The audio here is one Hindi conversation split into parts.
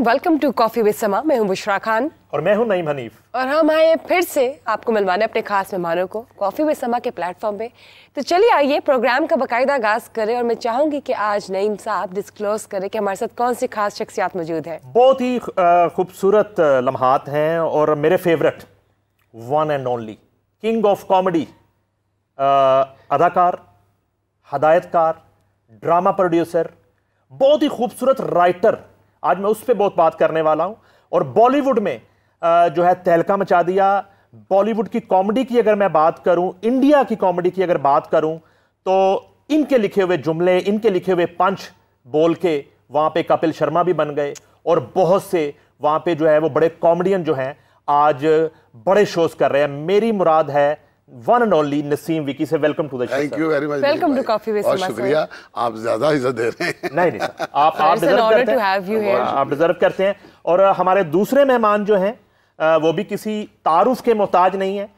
वेलकम टू कॉफी विद समा। मैं हूं बुशरा खान और मैं हूं नईम हनीफ और हम आए फिर से आपको मिलवाने अपने खास मेहमानों को कॉफी विद समा के प्लेटफॉर्म पे। तो चलिए आइए प्रोग्राम का बाकायदा आगाज करें और मैं चाहूंगी कि आज नईम साहब डिस्क्लोज करें कि हमारे साथ कौन सी खास शख्सियत मौजूद है। बहुत ही खूबसूरत लम्हात हैं और मेरे favourite one and only king of comedy, अदाकार, हदायतकार, ड्रामा प्रोड्यूसर, बहुत ही खूबसूरत राइटर। आज मैं उस पर बहुत बात करने वाला हूं। और बॉलीवुड में जो है तहलका मचा दिया। बॉलीवुड की कॉमेडी की अगर मैं बात करूं, इंडिया की कॉमेडी की अगर बात करूं, तो इनके लिखे हुए जुमले, इनके लिखे हुए पंच बोल के वहां पे कपिल शर्मा भी बन गए और बहुत से वहां पे जो है वो बड़े कॉमेडियन जो हैं आज बड़े शोज कर रहे हैं। मेरी मुराद है one and only Naseem Vicky से। Welcome to the show. Thank you very much. Welcome to coffee with Samaa. शुक्रिया, आप ज्यादा इज्जत दे रहे हैं। नहीं सर, आप डिजर्व करते हैं, आप डिजर्व करते हैं। और हमारे दूसरे मेहमान जो हैं वो भी किसी तारुफ के मोहताज नहीं है।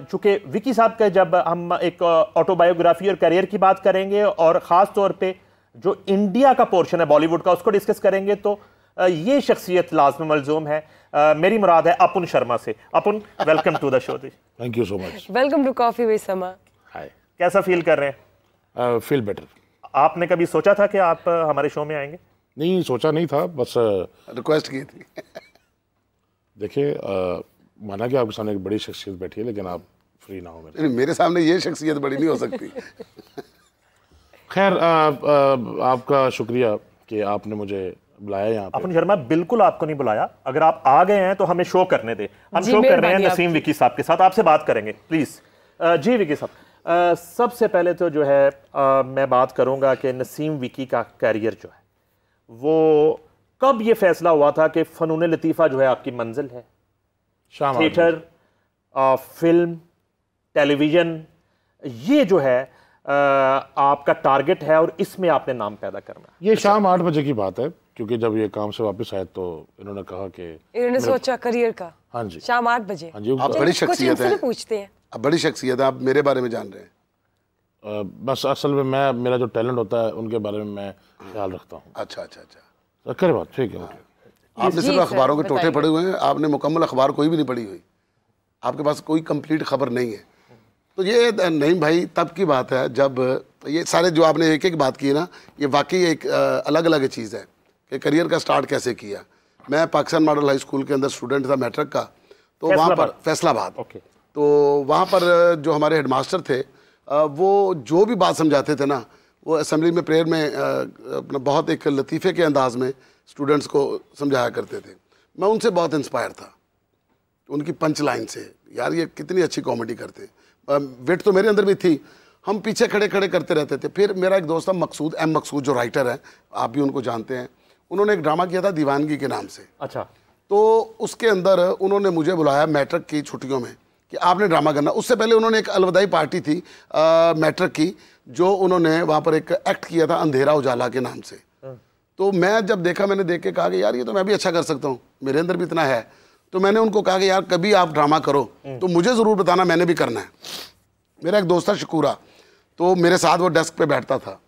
चूंकि विकी साहब का जब हम एक ऑटोबायोग्राफी और करियर की बात करेंगे और खास तौर पे जो इंडिया का पोर्शन है बॉलीवुड का उसको डिस्कस करेंगे, तो ये शख्सियत लाजमी मलजूम है। मेरी मुराद है अपुन शर्मा से। Apun, welcome to the show. Thank you so much. Welcome to coffee with Sama. Hi, कैसा फील कर रहे हैं? Feel better. आपने कभी सोचा था कि आप हमारे शो में आएंगे? नहीं, सोचा नहीं था, बस रिक्वेस्ट की थी। देखिए, माना कि आपके सामने एक बड़ी शख्सियत बैठी है, लेकिन आप फ्री ना हो। मेरे सामने ये शख्सियत बड़ी नहीं हो सकती। खैर, आपका शुक्रिया कि आपने मुझे बुलाया यहाँ पे। अपन शर्मा, बिल्कुल आपको नहीं बुलाया। अगर आप आ गए हैं तो हमें शो करने दे। हम शो कर रहे हैं नसीम विकी साहब के साथ, आपसे बात करेंगे प्लीज। जी विकी साहब, सबसे पहले तो जो है मैं बात करूंगा कि नसीम विकी का कैरियर जो है वो कब ये फैसला हुआ था कि फनून लतीफ़ा जो है आपकी मंजिल है? थिएटर, फिल्म, टेलीविजन, ये जो है आपका टारगेट है और इसमें आपने नाम पैदा करना। ये शाम 8 बजे की बात है, क्योंकि जब ये काम से वापस आए तो इन्होंने कहा कि इन्होंने सोचा करियर का। हाँ जी, शाम 8 बजे। हाँ जी। आप बड़ी शख्सियत है, पूछते हैं। आप बड़ी शख्सियत है, आप मेरे बारे में जान रहे हैं। बस असल में मेरा जो टैलेंट होता है उनके बारे में मैं ख्याल रखता हूँ। अच्छा अच्छा अच्छा, करे बात, ठीक है। आपने सिर्फ अखबारों के टोटे पड़े हुए हैं, आपने मुकम्मल अखबार कोई भी नहीं पढ़ी हुई, आपके पास कोई कंप्लीट खबर नहीं है। तो ये नईम भाई तब की बात है जब ये सारे जो आपने एक एक बात की है ना, ये वाकई एक अलग अलग चीज़ है कि करियर का स्टार्ट कैसे किया। मैं पाकिस्तान मॉडल हाई स्कूल के अंदर स्टूडेंट था मैट्रिक का, तो वहाँ पर फैसलाबाद, तो वहाँ पर जो हमारे हेडमास्टर थे वो जो भी बात समझाते थे ना, वो असेंबली में प्रेयर में अपना बहुत एक लतीफ़े के अंदाज में स्टूडेंट्स को समझाया करते थे। मैं उनसे बहुत इंस्पायर था, उनकी पंच लाइन से। यार ये कितनी अच्छी कॉमेडी करते, वेट तो मेरे अंदर भी थी, हम पीछे खड़े खड़े करते रहते थे। फिर मेरा एक दोस्त था मकसूद, एम मकसूद, जो राइटर है, आप भी उनको जानते हैं, उन्होंने एक ड्रामा किया था दीवानगी के नाम से। अच्छा। तो उसके अंदर उन्होंने मुझे बुलाया मैट्रिक की छुट्टियों में कि आपने ड्रामा करना। उससे पहले उन्होंने एक अलविदाई पार्टी थी मैट्रिक की, जो उन्होंने वहाँ पर एक एक्ट किया था अंधेरा उजाला के नाम से। तो मैं जब देखा, मैंने देख के कहा कि यार ये तो मैं भी अच्छा कर सकता हूँ, मेरे अंदर भी इतना है। तो मैंने उनको कहा कि यार कभी आप ड्रामा करो तो मुझे ज़रूर बताना, मैंने भी करना है। मेरा एक दोस्त था शकूरा, तो मेरे साथ वो डेस्क पे बैठता था।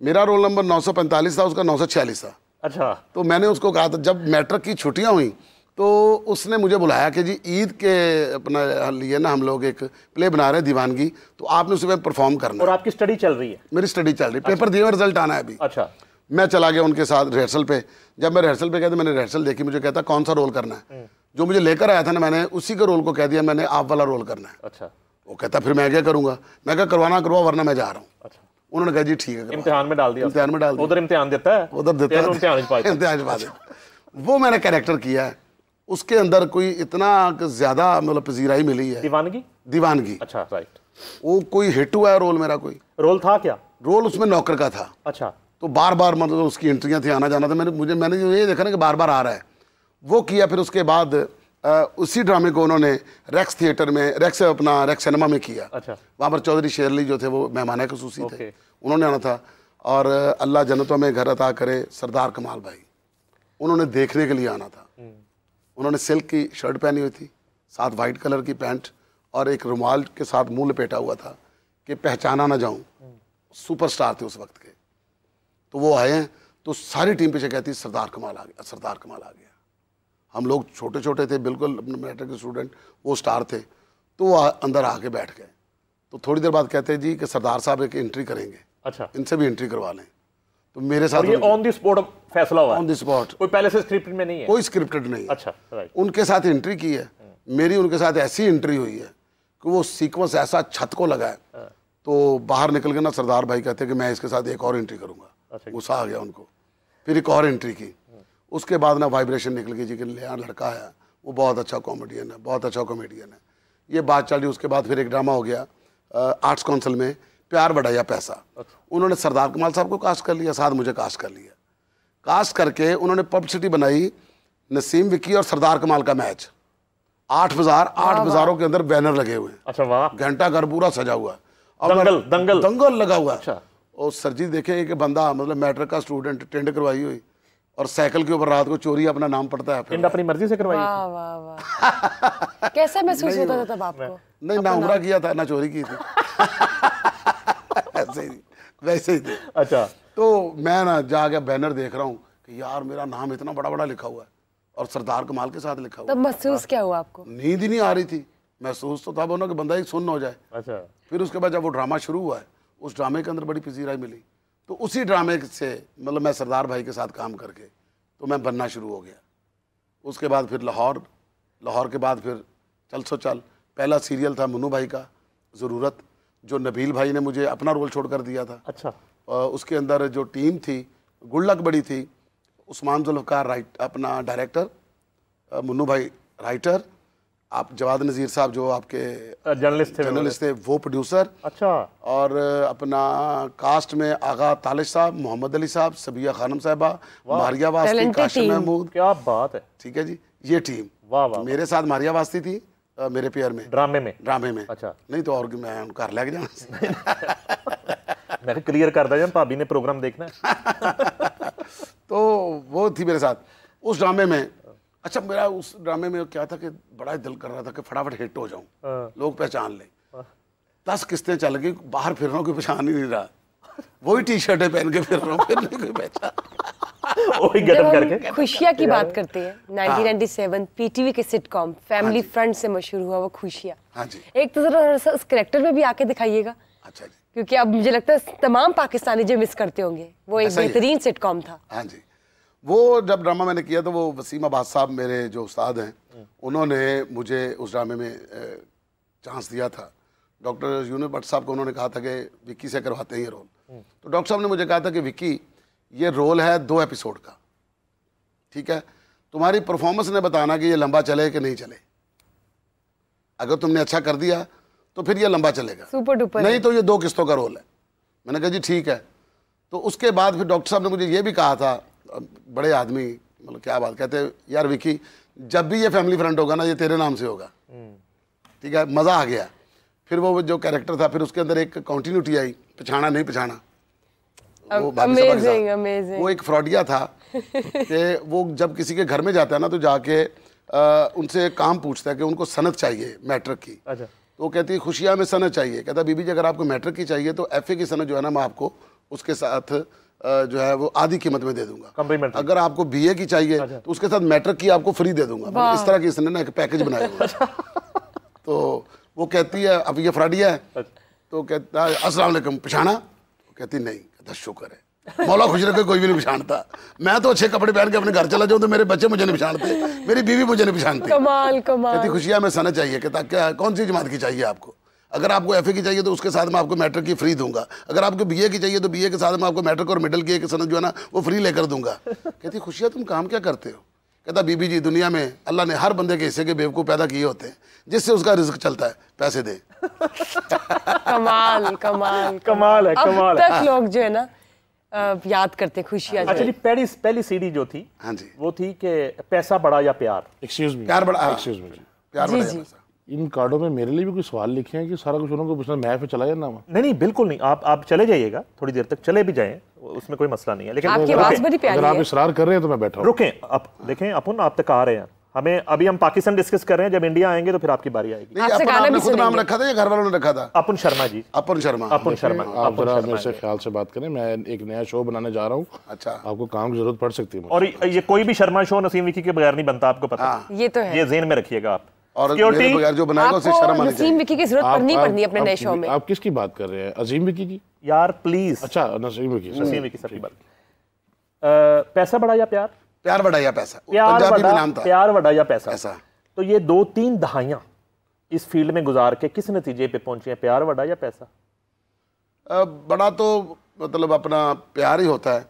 मेरा रोल नंबर 945 था, उसका 946 था। अच्छा। तो मैंने उसको कहा था, जब मैट्रिक की छुट्टियां हुई तो उसने मुझे बुलाया कि जी ईद के अपना लिए ना हम लोग एक प्ले बना रहे हैं दीवानगी, तो आपने उसमें परफॉर्म करना। और आपकी स्टडी चल रही है? मेरी स्टडी चल रही, पेपर दिए, रिजल्ट आना है अभी। अच्छा। मैं चला गया उनके साथ रिहर्सल पे। जब मैं रिहर्सल पे गया तो मैंने रिहर्सल देखी, मुझे कहता कौन सा रोल करना है। जो मुझे लेकर आया था ना, मैंने उसी के रोल को कह दिया मैंने आप वाला रोल करना है। अच्छा। वो कहता फिर मैं क्या करूंगा? मैं कहा करवाना करवा, वरना मैं जा रहा हूँ। अच्छा। उन्होंने कहा जी ठीक है। इम्तिहान में डाल दिया? इम्तिहान में डाल दिया। उधर इम्तिहान देता है, उधर देता है, इम्तिहान। वो मैंने कैरेक्टर किया है, उसके अंदर कोई इतना ज्यादा मतलब पजीराई मिली है। दीवानगी। अच्छा, राइट। वो कोई हिट हुआ है रोल मेरा? कोई रोल था क्या? रोल उसमें नौकर का था। अच्छा। तो बार बार मतलब उसकी एंट्रियां थी, आना जाना था। मैंने ये देखा ना कि बार बार आ रहा है, वो किया। फिर उसके बाद उसी ड्रामे को उन्होंने रेक्स थिएटर में, रेक्स सिनेमा में किया। अच्छा। वहाँ पर चौधरी शेरली जो थे वो मेहमान खुसूसी थे, उन्होंने आना था। और अल्लाह जन्नतों में घर अता करे सरदार कमाल भाई, उन्होंने देखने के लिए आना था। उन्होंने सिल्क की शर्ट पहनी हुई थी, साथ वाइट कलर की पैंट और एक रुमाल के साथ मुंह लपेटा हुआ था कि पहचाना ना जाऊं। सुपरस्टार थे उस वक्त के। तो वो आए हैं, तो सारी टीम पीछे कहती सरदार कमाल आ गया, सरदार कमाल आ गया। हम लोग छोटे छोटे थे बिल्कुल, अपने मैट्रिक के स्टूडेंट, वो स्टार थे, तो वो अंदर आके बैठ गए। तो थोड़ी देर बाद कहते हैं जी कि सरदार साहब एक एंट्री करेंगे, अच्छा, इनसे भी एंट्री करवा लें। तो मेरे साथ ये ऑन द स्पॉट फैसला हुआ? ऑन द स्पॉट, कोई पहले से स्क्रिप्टेड में नहीं है? कोई स्क्रिप्टेड नहीं है। अच्छा, राइट। उनके साथ एंट्री की है, मेरी उनके साथ ऐसी एंट्री हुई है कि वो सीक्वेंस ऐसा छत को लगा है, तो बाहर निकल के ना सरदार भाई कहते हैं कि मैं इसके साथ एक और एंट्री करूंगा। गुस्सा आ गया उनको, फिर एक और एंट्री की। उसके बाद ना वाइब्रेशन निकल गई जी कि नया लड़का है, वो बहुत अच्छा कॉमेडियन है, बहुत अच्छा कॉमेडियन है। ये बात चल रही। उसके बाद फिर एक ड्रामा हो गया आर्ट्स काउंसिल में, प्यार बढ़ाया पैसा। उन्होंने सरदार कमाल साहब को कास्ट कर लिया, साथ मुझे कास्ट कर लिया। कास्ट करके उन्होंने पब्लिसिटी बनाई, नसीम विक्की और सरदार कमाल का मैच। 8 बाजारों के अंदर बैनर लगे हुए हैं। अच्छा, वाह। घंटा घर पूरा सजा हुआ, दंगल लगा हुआ। अच्छा। और सर जी देखें कि बंदा मतलब मैट्रिक का स्टूडेंट, टेंड करवाई हुई, और साइकिल के ऊपर रात को चोरी अपना नाम पड़ता है। टेंड अपनी मर्जी से करवाई? वाह वाह वाह। कैसा महसूस होता था तब आपको? नहीं, ना उम्रा किया था ना चोरी की थी। ऐसे ही, वैसे ही थी। अच्छा। तो मैं ना जाके बैनर देख रहा हूँ कि यार मेरा नाम इतना बड़ा बड़ा लिखा हुआ है और सरदार कमाल के साथ लिखा हुआ। तब महसूस क्या हुआ आपको? नींद ही नहीं आ रही थी। महसूस तो तब होना कि बंदा ही सुन्न हो जाए। अच्छा। फिर उसके बाद जब वो ड्रामा शुरू हुआ है, उस ड्रामे के अंदर बड़ी पजीराई मिली। तो उसी ड्रामे से मतलब मैं सरदार भाई के साथ काम करके तो मैं बनना शुरू हो गया। उसके बाद फिर लाहौर के बाद फिर चल सो चल। पहला सीरियल था मुन्नू भाई का ज़रूरत, जो नबील भाई ने मुझे अपना रोल छोड़ कर दिया था। अच्छा। उसके अंदर जो टीम थी, गुल्लक बड़ी थी, उस्मान जुल्फ़कार अपना डायरेक्टर, मुन्नू भाई राइटर, आप जवाद नज़ीर साहब जो आपके जर्नलिस्ट थे वो प्रोड्यूसर। अच्छा। और अपना कास्ट में आगा तालिश साहब, मोहम्मद अली साहब, सबिया खानम साहिबा, मारिया वास्ती, काशिम महमूद। क्या बात है। ठीक है जी, ये टीम। वाह वाह। मेरे साथ मारिया वास्ती थी मेरे पेयर में, ड्रामे में। अच्छा। नहीं तो और मैं घर लेके जाना। मैंने क्लियर कर दिया, भाभी ने प्रोग्राम देखना है। तो वो थी मेरे साथ उस ड्रामे में। अच्छा, मेरा उस ड्रामे में क्या था कि बड़ा दिल कर रहा था कि फटाफट हिट हो जाऊं, लोग पहचान लें। 10 किस्तें चल गई, बाहर फिर रहा हूँ, कोई पहचान ही नहीं रहा। वही टी शर्टें पहन के फिर रहा हूँ, फिर नहीं कोई पहचान। खुशियाँ की बात करते हैं, 1997 पीटीवी के सिटकॉम फैमिली फ्रंट से मशहूर हुआ वो खुशियाँ। हाँ जी। एक तो जरा उस कैरेक्टर में भी आके दिखाइएगा। अच्छा जी। क्योंकि अब मुझे लगता है तमाम पाकिस्तानी जो मिस करते होंगे, वो एक बेहतरीन सिटकॉम था। हाँ जी। वो जब ड्रामा मैंने किया तो वो वसीम अब्बास साहब मेरे जो उस्ताद हैं, उन्होंने मुझे उस ड्रामे में चांस दिया था। डॉक्टर यूनुस भट्ट साहब को उन्होंने कहा था कि विक्की से करवाते हैं ये रोल। तो डॉक्टर साहब ने मुझे कहा था कि विक्की ये रोल है 2 एपिसोड का, ठीक है, तुम्हारी परफॉर्मेंस ने बताना कि ये लंबा चले कि नहीं चले। अगर तुमने अच्छा कर दिया तो फिर ये लंबा चलेगा, सुपर डुपर, नहीं तो ये 2 किस्तों का रोल है। मैंने कहा जी ठीक है। तो उसके बाद फिर डॉक्टर साहब ने मुझे ये भी कहा था, बड़े आदमी, मतलब क्या बात, कहते यार विक्की जब भी ये फैमिली फ्रंट होगा ना, ये तेरे नाम से होगा। ठीक है, मज़ा आ गया। फिर वो जो कैरेक्टर था, फिर उसके अंदर एक कंटिन्यूटी आई, पछाना नहीं पछाना। Amazing amazing. वो एक फ्रॉडिया था कि वो जब किसी के घर में जाता है ना, तो जाके उनसे काम पूछता है कि उनको सनद चाहिए मैट्रिक की। अच्छा। तो वो कहती है खुशियाँ में सनद चाहिए। कहता बीबी जी अगर आपको मैट्रिक की चाहिए तो FA की सनद जो है ना, मैं आपको उसके साथ जो है वो आधी कीमत में दे दूंगा। अगर आपको BA की चाहिए तो उसके साथ मैट्रिक की आपको फ्री दे दूंगा। इस तरह की इसने ना एक पैकेज बनाया हुआ। तो वो कहती है, अब ये फ्रॉडिया है, तो कहता है अस्सलाम वालेकुम, पछाना? कहती नहीं। कहता शुक्र है, मौला खुश रखे, कोई भी नहीं पछानता। मैं तो अच्छे कपड़े पहन के अपने घर चला जाऊँ तो मेरे बच्चे मुझे नहीं पछानते, मेरी बीवी मुझे नहीं पछानती। कमाल कमाल। कहती खुशियाँ में सनद चाहिए। कहता क्या, कौन सी जमात की चाहिए आपको? अगर आपको FA की चाहिए तो उसके साथ मैं आपको मैट्रिक की फ्री दूंगा। अगर आपको BA की चाहिए तो BA के साथ मैं आपको मैट्रिक और मिडिल की एक सनद जो है ना वो फ्री लेकर दूंगा। कहती खुशियाँ तुम काम क्या करते हो? कहता बीबी जी दुनिया में अल्लाह ने हर बंदे के हिस्से के बेवकूफ़ पैदा किए होते हैं जिससे उसका रिस्क चलता है, पैसे दे। कमाल कमाल कमाल है, कमाल है। अब तक लोग जो है ना याद करते खुशियाँ। अच्छा जी, पहली सीडी जो थी, हाँ जी, वो थी कि पैसा बड़ा या प्यार? एक्सक्यूज मी, प्यार बड़ा, एक्सक्यूज मी, प्यार बड़ा या पैसा। इन कार्डों में मेरे लिए भी कोई सवाल लिखे हैं कि सारा कुछ उन्होंने पूछना, मैं फिर चला जाना? नहीं, बिल्कुल नहीं। आप चले जाइएगा, थोड़ी देर तक चले भी जाएं, उसमें कोई मसला नहीं है। लेकिन आपकी आवाज़ बड़ी प्यारी है। अगर आप इसरार कर रहे हैं तो मैं बैठा हूं। रुकें, आप देखें, अपन आप तक आ रहे हैं, हमें अभी हम पाकिस्तान डिस्कस कर रहे हैं, जब इंडिया आएंगे तो फिर आपकी बारी आएगी। नहीं, अपना आपने खुद नाम रखा था या घर वालों ने रखा था? अपुन शर्मा जी। अपुन शर्मा। आप जरा मेरे से ख्याल से बात करें, मैं एक नया शो बनाने जा रहा हूँ। अच्छा, आपको काम की जरूरत पड़ सकती है। और ये कोई भी शर्मा शो नसीम विकी के बगैर नहीं बनता, आपको पता है? ये तो है, ये ज़हन में रखिएगा आप। और मेरे बगैर जो बनाएगा उसे शर्म आनी चाहिए। नसीम विकी की जरूरत पड़नी पड़नी अपने नए शो में। आप किसकी बात कर रहे हैं? अजीम विकी की? यार प्लीज। अच्छा, नसीम विकी सबकी बात। पैसा बड़ा या प्यार? प्यार बड़ा या पैसा? पंजाबी में नाम था, प्यार बड़ा या पैसा। ऐसा तो ये 2-3 दहाइयां इस फील्ड में गुजार के किस नतीजे पे पहुंचे हैं, प्यार बड़ा या पैसा? बड़ा तो मतलब अपना प्यार ही होता है,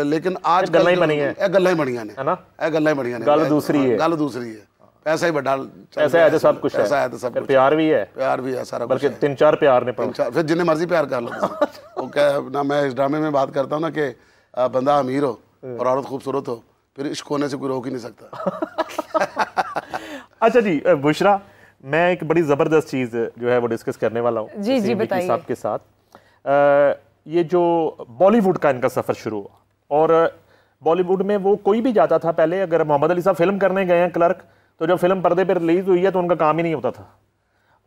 लेकिन आज गल्ला ही बनी है, गल्ला ही बढ़िया ने, है ना? गल्ला ही बढ़िया ने, गल दूसरी है, गल दूसरी है। पैसा ही बड़ा, पैसा है तो सब कुछ है, पैसा है तो सब कुछ, प्यार भी है, प्यार भी है, सारा बल्कि 3-4 प्यार ने पड़ा, फिर जिन्हें मर्जी प्यार कर लो। वो क्या ना, मैं इस ड्रामे में बात करता हूँ ना कि बंदा अमीर हो और औरत खूबसूरत हो, फिर इश्क होने से कोई रोक ही नहीं सकता। अच्छा जी बुशरा, मैं एक बड़ी ज़बरदस्त चीज़ जो है वो डिस्कस करने वाला हूँ जी जी बताइए साहब के साथ। ये जो बॉलीवुड का इनका सफ़र शुरू हुआ, और बॉलीवुड में वो कोई भी जाता था पहले, अगर मोहम्मद अली साहब फिल्म करने गए हैं क्लर्क, तो जब फिल्म पर्दे पर रिलीज हुई है तो उनका काम ही नहीं होता था।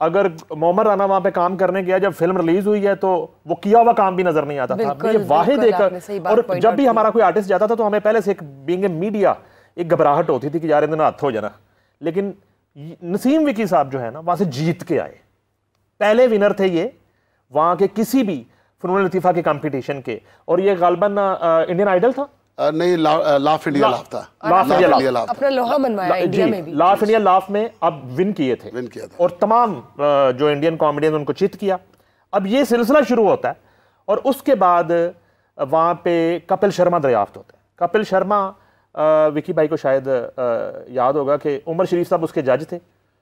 अगर मोहम्मद राना वहां पे काम करने गया, जब फिल्म रिलीज हुई है तो वो किया हुआ काम भी नजर नहीं आता था। ये वाहिद एक, और जब भी हमारा कोई आर्टिस्ट जाता था तो हमें पहले से एक बीइंग ए मीडिया एक घबराहट होती थी कि यार इन्हें हाथ हो जाना। लेकिन नसीम विकी साहब जो है ना, वहां से जीत के आए, पहले विनर थे ये वहां के किसी भी फनून लतीफा के कंपटीशन के, और ये गालबन इंडियन आइडल था नहीं, लाफ इंडिया लाफ था, लाफ इंडिया लाफ अपना लोहा मनवाया इंडिया में भी, लाफ इंडिया लाफ में अब विन किए थे, विन किया था, और तमाम जो इंडियन कॉमेडियन उनको चित किया। अब ये सिलसिला शुरू होता है, और उसके बाद वहां पे कपिल शर्मा दरियाफ्त होते हैं। कपिल शर्मा, विकी भाई को शायद याद होगा कि उमर शरीफ साहब उसके जज थे,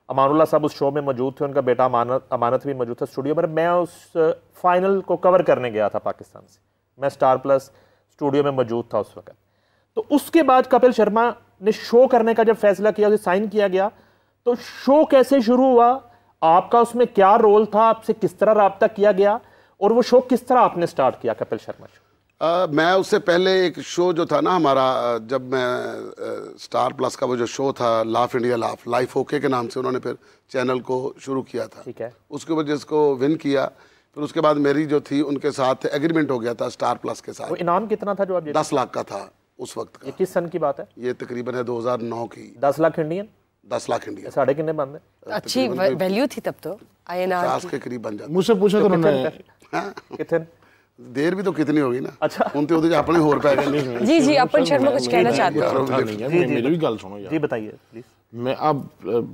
अमानुल्लाह साहब उस शो में मौजूद थे, उनका बेटा अमानत भी मौजूद था स्टूडियो में। मैं उस फाइनल को कवर करने गया था पाकिस्तान से, मैं स्टार प्लस स्टूडियो में मौजूद था उस वक्त। तो उसके बाद कपिल शर्मा ने शो करने का जब फैसला किया, उसे साइन किया गया, तो शो कैसे शुरू हुआ, आपका उसमें क्या रोल था, आपसे किस तरह राब्ता किया गया, और वो शो किस तरह आपने स्टार्ट किया कपिल शर्मा शो? मैं उससे पहले एक शो जो था ना हमारा, जब मैं स्टार प्लस का वो जो शो था laugh India laugh, life okay के नाम से उन्होंने फिर चैनल को शुरू किया था। ठीक है। उसके वजह जिसको विन किया, फिर उसके बाद मेरी जो थी उनके साथ एग्रीमेंट हो गया था स्टार प्लस के साथ। वो इनाम कितना था जो आप? 10 लाख का था उस वक्त का। ये किस सन की बात है? ये तकरीबन है 2009 की। 10 लाख इंडियन? 10 लाख इंडियन। साढ़े कितने बनते? अच्छी वैल्यू थी तब तो, INR 50 के करीब बन जाता। मुझसे पूछा तो उन्होंने कितने देर भी तो कितनी होगी ना। अच्छा, उनते उधर अपने होर पे गए। जी जी, अपन शर्मा कुछ कहना चाहते हैं? मेरी भी गल सुनो यार। जी बताइए प्लीज। मैं अब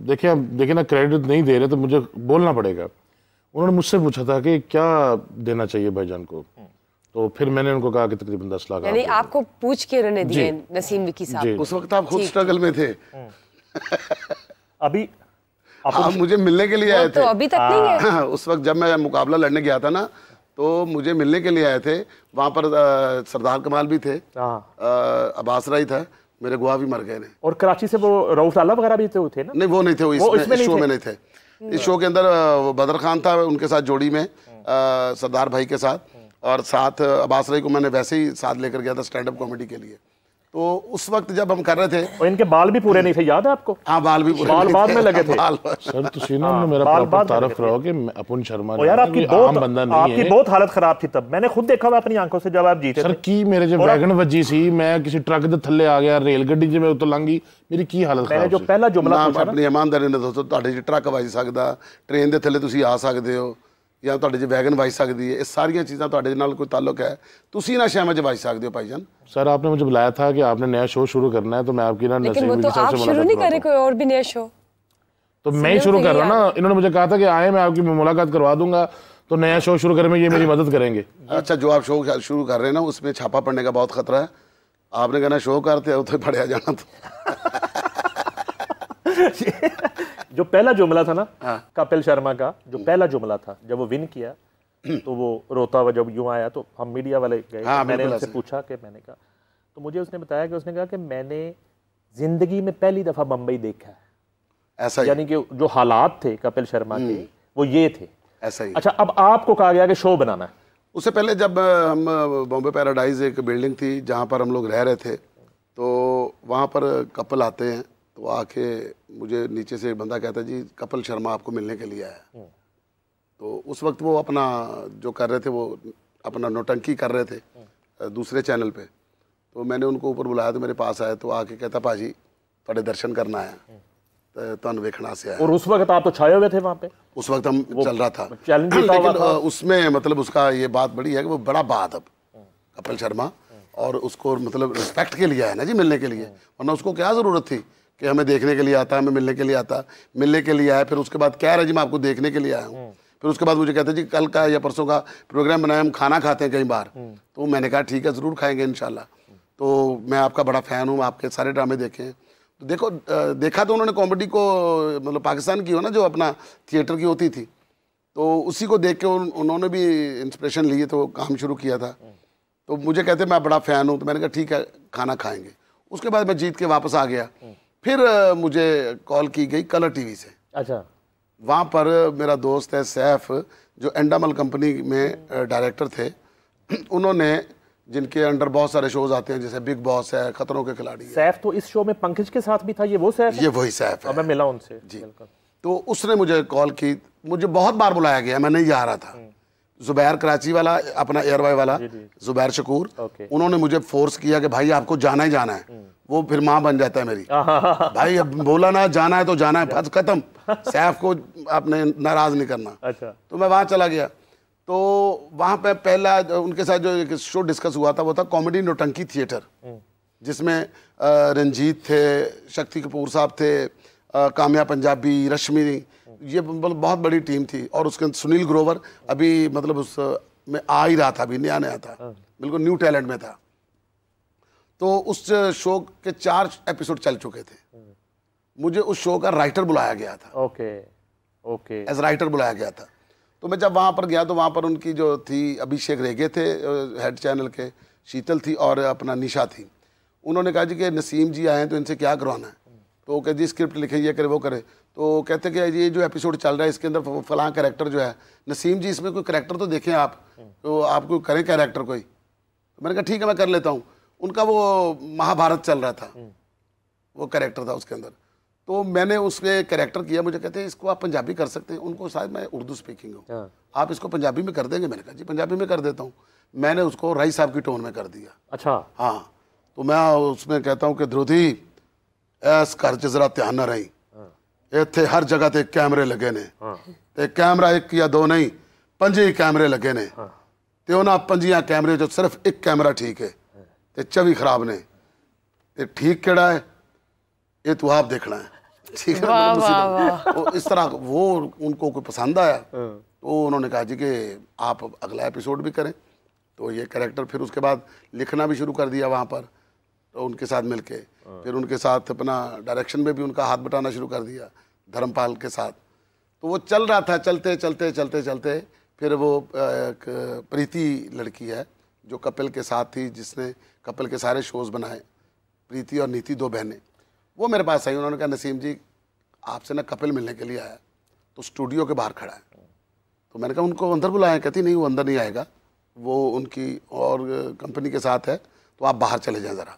देखिए ना, क्रेडिट नहीं दे रहे तो मुझे बोलना पड़ेगा। उन्होंने मुझसे पूछा था कि क्या देना चाहिए भाईजान को, तो फिर मैंने उनको कहा कि तकरीबन 10 लाख। यानी आपको पूछ के उन्होंने दिए नसीम विकी साहब? उस वक्त आप खुद स्ट्रगल में थे। अभी आप मुझे मिलने के लिए आए थे। तो अभी तक नहीं है। उस वक्त जब मैं मुकाबला लड़ने गया था ना, तो मुझे मिलने के लिए आए थे। वहाँ पर सरदार कमाल भी थे, अब्बास राय था, मेरे गुआ भी मर गए ने। और कराची से वो रऊफ लाला वगैरह भी थे ना? नहीं, वो नहीं थे, वो इसमें शो में नहीं थे। इस शो के अंदर बदर खान था उनके साथ जोड़ी में, सरदार भाई के साथ, और साथ अब्बास राय को मैंने वैसे ही साथ लेकर गया था स्टैंड अप कॉमेडी के लिए। तो उस वक्त जब हम कर रहे थे, और इनके बाल भी पूरे नहीं थे, याद है आपको? हाँ, बाल भी पूरे, बाल बाद में लगे थे। सर तुसीना ने मेरा प्रॉपर तारीफ कराओ कि अपुन शर्मा यार आपकी बहुत हालत खराब थी तब, मैंने खुद देखा हुआ अपनी आंखों से जब आप जीते सर की मेरे जो वैगन वजी सी, मैं किसी ट्रक दे थल्ले आ गया, रेल गड्डी च मैं उतो लंघी, मेरी की हालत खराब मैंने जो पहला जुमला पूछा अपनी ईमानदारी ने दोस्तों, ਤੁਹਾਡੇ ਚ ट्रक ਵੱਜ ਸਕਦਾ, ट्रेन ਦੇ ਥੱਲੇ ਤੁਸੀਂ ਆ ਸਕਦੇ ਹੋ, ਜਾਂ ਤੁਹਾਡੇ ਚ ਵੈਗਨ ਵੱਜ ਸਕਦੀ ਹੈ। ਇਹ ਸਾਰੀਆਂ ਚੀਜ਼ਾਂ ਤੁਹਾਡੇ ਨਾਲ ਕੋਈ ਤਾल्लुक है, ਤੁਸੀਂ ਨਾ ਸ਼ਹਿਰਾਂ ਚ ਵੱਜ ਸਕਦੇ ਹੋ भाईजान। सर आपने मुझे बुलाया था कि आपने नया शो शुरू करना है, तो मैं आपकी ना लेकिन वो तो आप शुरू नहीं करे, कोई और भी नया शो? तो मैं ही शुरू कर रहा हूँ ना। इन्होंने मुझे कहा था कि आए, मैं आपकी मुलाकात करवा दूंगा, तो नया शो शुरू करने में ये मेरी मदद करेंगे। अच्छा, जो आप शो शुरू कर रहे हैं ना, उसमें छापा पड़ने का बहुत खतरा है। आपने कहना शो करते हो तो पढ़िया जाना। जो पहला जुमला था ना कपिल शर्मा का, जो पहला जुमला था, जब वो विन किया तो वो रोता हुआ जब यूं आया, तो हम मीडिया वाले गए, मैंने उससे पूछा कि मैंने कहा, तो मुझे उसने बताया कि उसने कहा कि मैंने जिंदगी में पहली दफा मुंबई देखा है ऐसा, यानी कि जो हालात थे कपिल शर्मा के वो ये थे ऐसा ही। अच्छा, अब आपको कहा गया कि शो बनाना है। उससे पहले जब हम बॉम्बे पैराडाइज एक बिल्डिंग थी जहाँ पर हम लोग रह रहे थे, तो वहाँ पर कपल आते हैं, तो आके मुझे नीचे से एक बंदा कहता जी कपिल शर्मा आपको मिलने के लिए आया। तो उस वक्त वो अपना जो कर रहे थे वो अपना नौटंकी कर रहे थे दूसरे चैनल पे। तो मैंने उनको ऊपर बुलाया तो मेरे पास आया, तो आके कहता भाजी थोड़े दर्शन करना आया तो तुम वेखना से आया। और उस वक्त आप तो छाए हुए थे वहाँ पे? उस वक्त हम चल रहा था चैलेंज लेकिन उसमें मतलब उसका ये बात बड़ी है कि वो बड़ा बात कपिल शर्मा, और उसको मतलब रिस्पेक्ट के लिए आया ना जी, मिलने के लिए, वरना उसको क्या ज़रूरत थी कि हमें देखने के लिए आता, हमें मिलने के लिए आता, मिलने के लिए आया। फिर उसके बाद कह रहा जी मैं आपको देखने के लिए आया हूँ। फिर उसके बाद मुझे कहते जी कल का या परसों का प्रोग्राम बनाया, हम खाना खाते हैं कई बार। तो मैंने कहा ठीक है ज़रूर खाएंगे इंशाल्लाह। तो मैं आपका बड़ा फ़ैन हूँ, आपके सारे ड्रामे देखे हैं। तो देखो देखा तो उन्होंने कॉमेडी को मतलब पाकिस्तान की हो ना जो अपना थिएटर की होती थी, तो उसी को देख के उन्होंने भी इंस्पिरेशन लिए तो काम शुरू किया था। तो मुझे कहते मैं बड़ा फ़ैन हूँ, तो मैंने कहा ठीक है खाना खाएंगे। उसके बाद मैं जीत के वापस आ गया। फिर मुझे कॉल की गई कलर टीवी से। अच्छा। वहाँ पर मेरा दोस्त है सैफ जो एंडामल कंपनी में डायरेक्टर थे, उन्होंने जिनके अंडर बहुत सारे शोज आते हैं जैसे बिग बॉस है, खतरों के खिलाड़ी है। सैफ तो इस शो में पंकज के साथ भी था, ये वो सैफ है? ये वही सैफ है। मैं मिला उनसे जी। तो उसने मुझे कॉल की, मुझे बहुत बार बुलाया गया, मैं नहीं आ रहा था। जुबैर कराची वाला अपना एयरवाई वाला जुबैर शकूर, उन्होंने मुझे फोर्स किया कि भाई आपको जाना ही जाना है। वो फिर माँ बन जाता है मेरी। भाई अब बोला ना जाना है तो जाना है, बस खत्म। सैफ को आपने नाराज नहीं करना। अच्छा। तो मैं वहाँ चला गया। तो वहाँ पे पहला उनके साथ जो एक शो डिस्कस हुआ था वो था कॉमेडी नौटंकी थिएटर, जिसमें रंजीत थे, शक्ति कपूर साहब थे, काम्या पंजाबी, रश्मि, ये बहुत बड़ी टीम थी। और उसके सुनील ग्रोवर अभी मतलब उस में आ ही रहा था, अभी नया नया था, बिल्कुल न्यू टैलेंट में था। तो उस शो के 4 एपिसोड चल चुके थे। मुझे उस शो का राइटर बुलाया गया था। ओके एज राइटर बुलाया गया था। तो मैं जब वहाँ पर गया तो वहाँ पर उनकी जो थी अभिषेक रेगे थे हेड चैनल के, शीतल थी और अपना निशा थी। उन्होंने कहा जी कि नसीम जी आए हैं तो इनसे क्या करवाना है। तो वो कहते जी स्क्रिप्ट लिखे, ये करे वो करे। तो कहते कि ये जो एपिसोड चल रहा है इसके अंदर फलां कैरेक्टर जो है, नसीम जी इसमें कोई कैरेक्टर तो देखें आप, तो आप कोई करें कैरेक्टर कोई। तो मैंने कहा ठीक है मैं कर लेता हूँ। उनका वो महाभारत चल रहा था, वो कैरेक्टर था उसके अंदर। तो मैंने उसमें कैरेक्टर किया। मुझे कहते हैं इसको आप पंजाबी कर सकते हैं। उनको शायद मैं उर्दू स्पीकिंग हूँ, आप इसको पंजाबी में कर देंगे। मैंने कहा जी पंजाबी में कर देता हूँ। मैंने उसको राई साहब की टोन में कर दिया। अच्छा। हाँ। तो मैं उसमें कहता हूँ कि ध्रुधी ऐस घर च जरा ध्यान न रही, इत्थे हर जगह ते कैमरे लगे ने, ते कैमरा एक या दो नहीं 5 कैमरे लगे ने, ते उन्हां 5 कैमरे जो सिर्फ एक कैमरा ठीक है ते 24 खराब ने, ते ठीक केड़ा है ये तो आप देखना है। ठीक है। तो इस तरह वो उनको कोई पसंद आया तो उन्होंने कहा जी कि आप अगला एपिसोड भी करें। तो ये कैरेक्टर फिर उसके बाद लिखना भी शुरू कर दिया वहाँ पर, तो उनके साथ मिलके फिर उनके साथ अपना डायरेक्शन में भी उनका हाथ बटाना शुरू कर दिया धर्मपाल के साथ। तो वो चल रहा था। चलते चलते चलते चलते फिर वो एक प्रीति लड़की है जो कपिल के साथ थी, जिसने कपिल के सारे शोज़ बनाए, प्रीति और नीति 2 बहनें, वो मेरे पास आई। उन्होंने कहा नसीम जी आपसे ना कपिल मिलने के लिए आया, तो स्टूडियो के बाहर खड़ा है। तो मैंने कहा उनको अंदर बुलाया। कहती नहीं वो अंदर नहीं आएगा, वो उनकी और कंपनी के साथ है, तो आप बाहर चले जाएं ज़रा।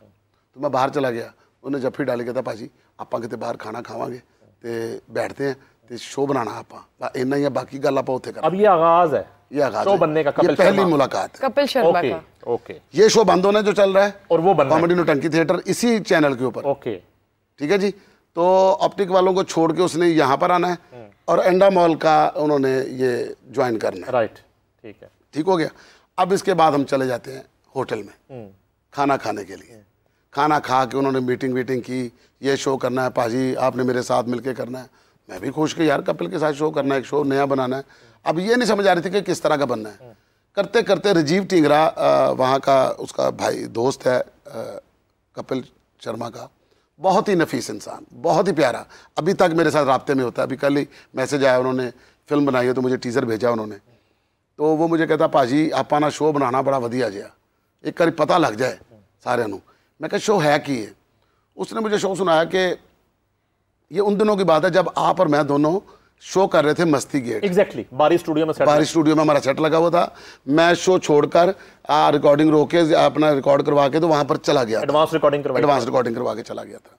तो मैं बाहर चला गया। उन्हें जफ्फी डाली, कहता भाजी आप कितने बाहर खाना खावांगे तो बैठते हैं तो शो बनाना आप इन्ना ही, बाकी गल आप उत्थे कर। अब ये आगाज है, ये आगाज शो बनने का, ये पहली मुलाकात है कपिल शर्मा का। ओके। ये शो बंद होना जो चल रहा है और वो कॉमेडी नौटंकी थिएटर इसी चैनल के ऊपर। ओके ठीक है जी। तो ऑप्टिक वालों को छोड़ के उसने यहाँ पर आना है और एंडा मॉल का उन्होंने ये ज्वाइन करना है। राइट, ठीक है, ठीक हो गया। अब इसके बाद हम चले जाते हैं होटल में खाना खाने के लिए। खाना खा के उन्होंने मीटिंग की, ये शो करना है पाजी, आपने मेरे साथ मिलके करना है। मैं भी खुश कि यार कपिल के साथ शो करना है, एक शो नया बनाना है। अब ये नहीं समझ आ रही थी कि किस तरह का बनना है। करते करते राजीव टिंगरा वहाँ का उसका भाई दोस्त है कपिल शर्मा का, बहुत ही नफीस इंसान, बहुत ही प्यारा, अभी तक मेरे साथ राब्ते में होता है। अभी कल ही मैसेज आया, उन्होंने फिल्म बनाई है तो मुझे टीज़र भेजा उन्होंने। तो वो मुझे कहता भाजी आप ना शो बनाना बड़ा वधिया जिहा, एक बार पता लग जाए सारे नूं। मैं कहा शो है की है। उसने मुझे शो सुनाया कि ये उन दिनों की बात है जब आप और मैं दोनों शो कर रहे थे मस्ती गेट। एग्जैक्टली, बारी स्टूडियो में हमारा सेट लगा हुआ था। मैं शो छोड़कर रिकॉर्डिंग रोक के अपना रिकॉर्ड करवा के तो वहाँ पर चला गया, एडवांस रिकॉर्डिंग करवा के चला गया था।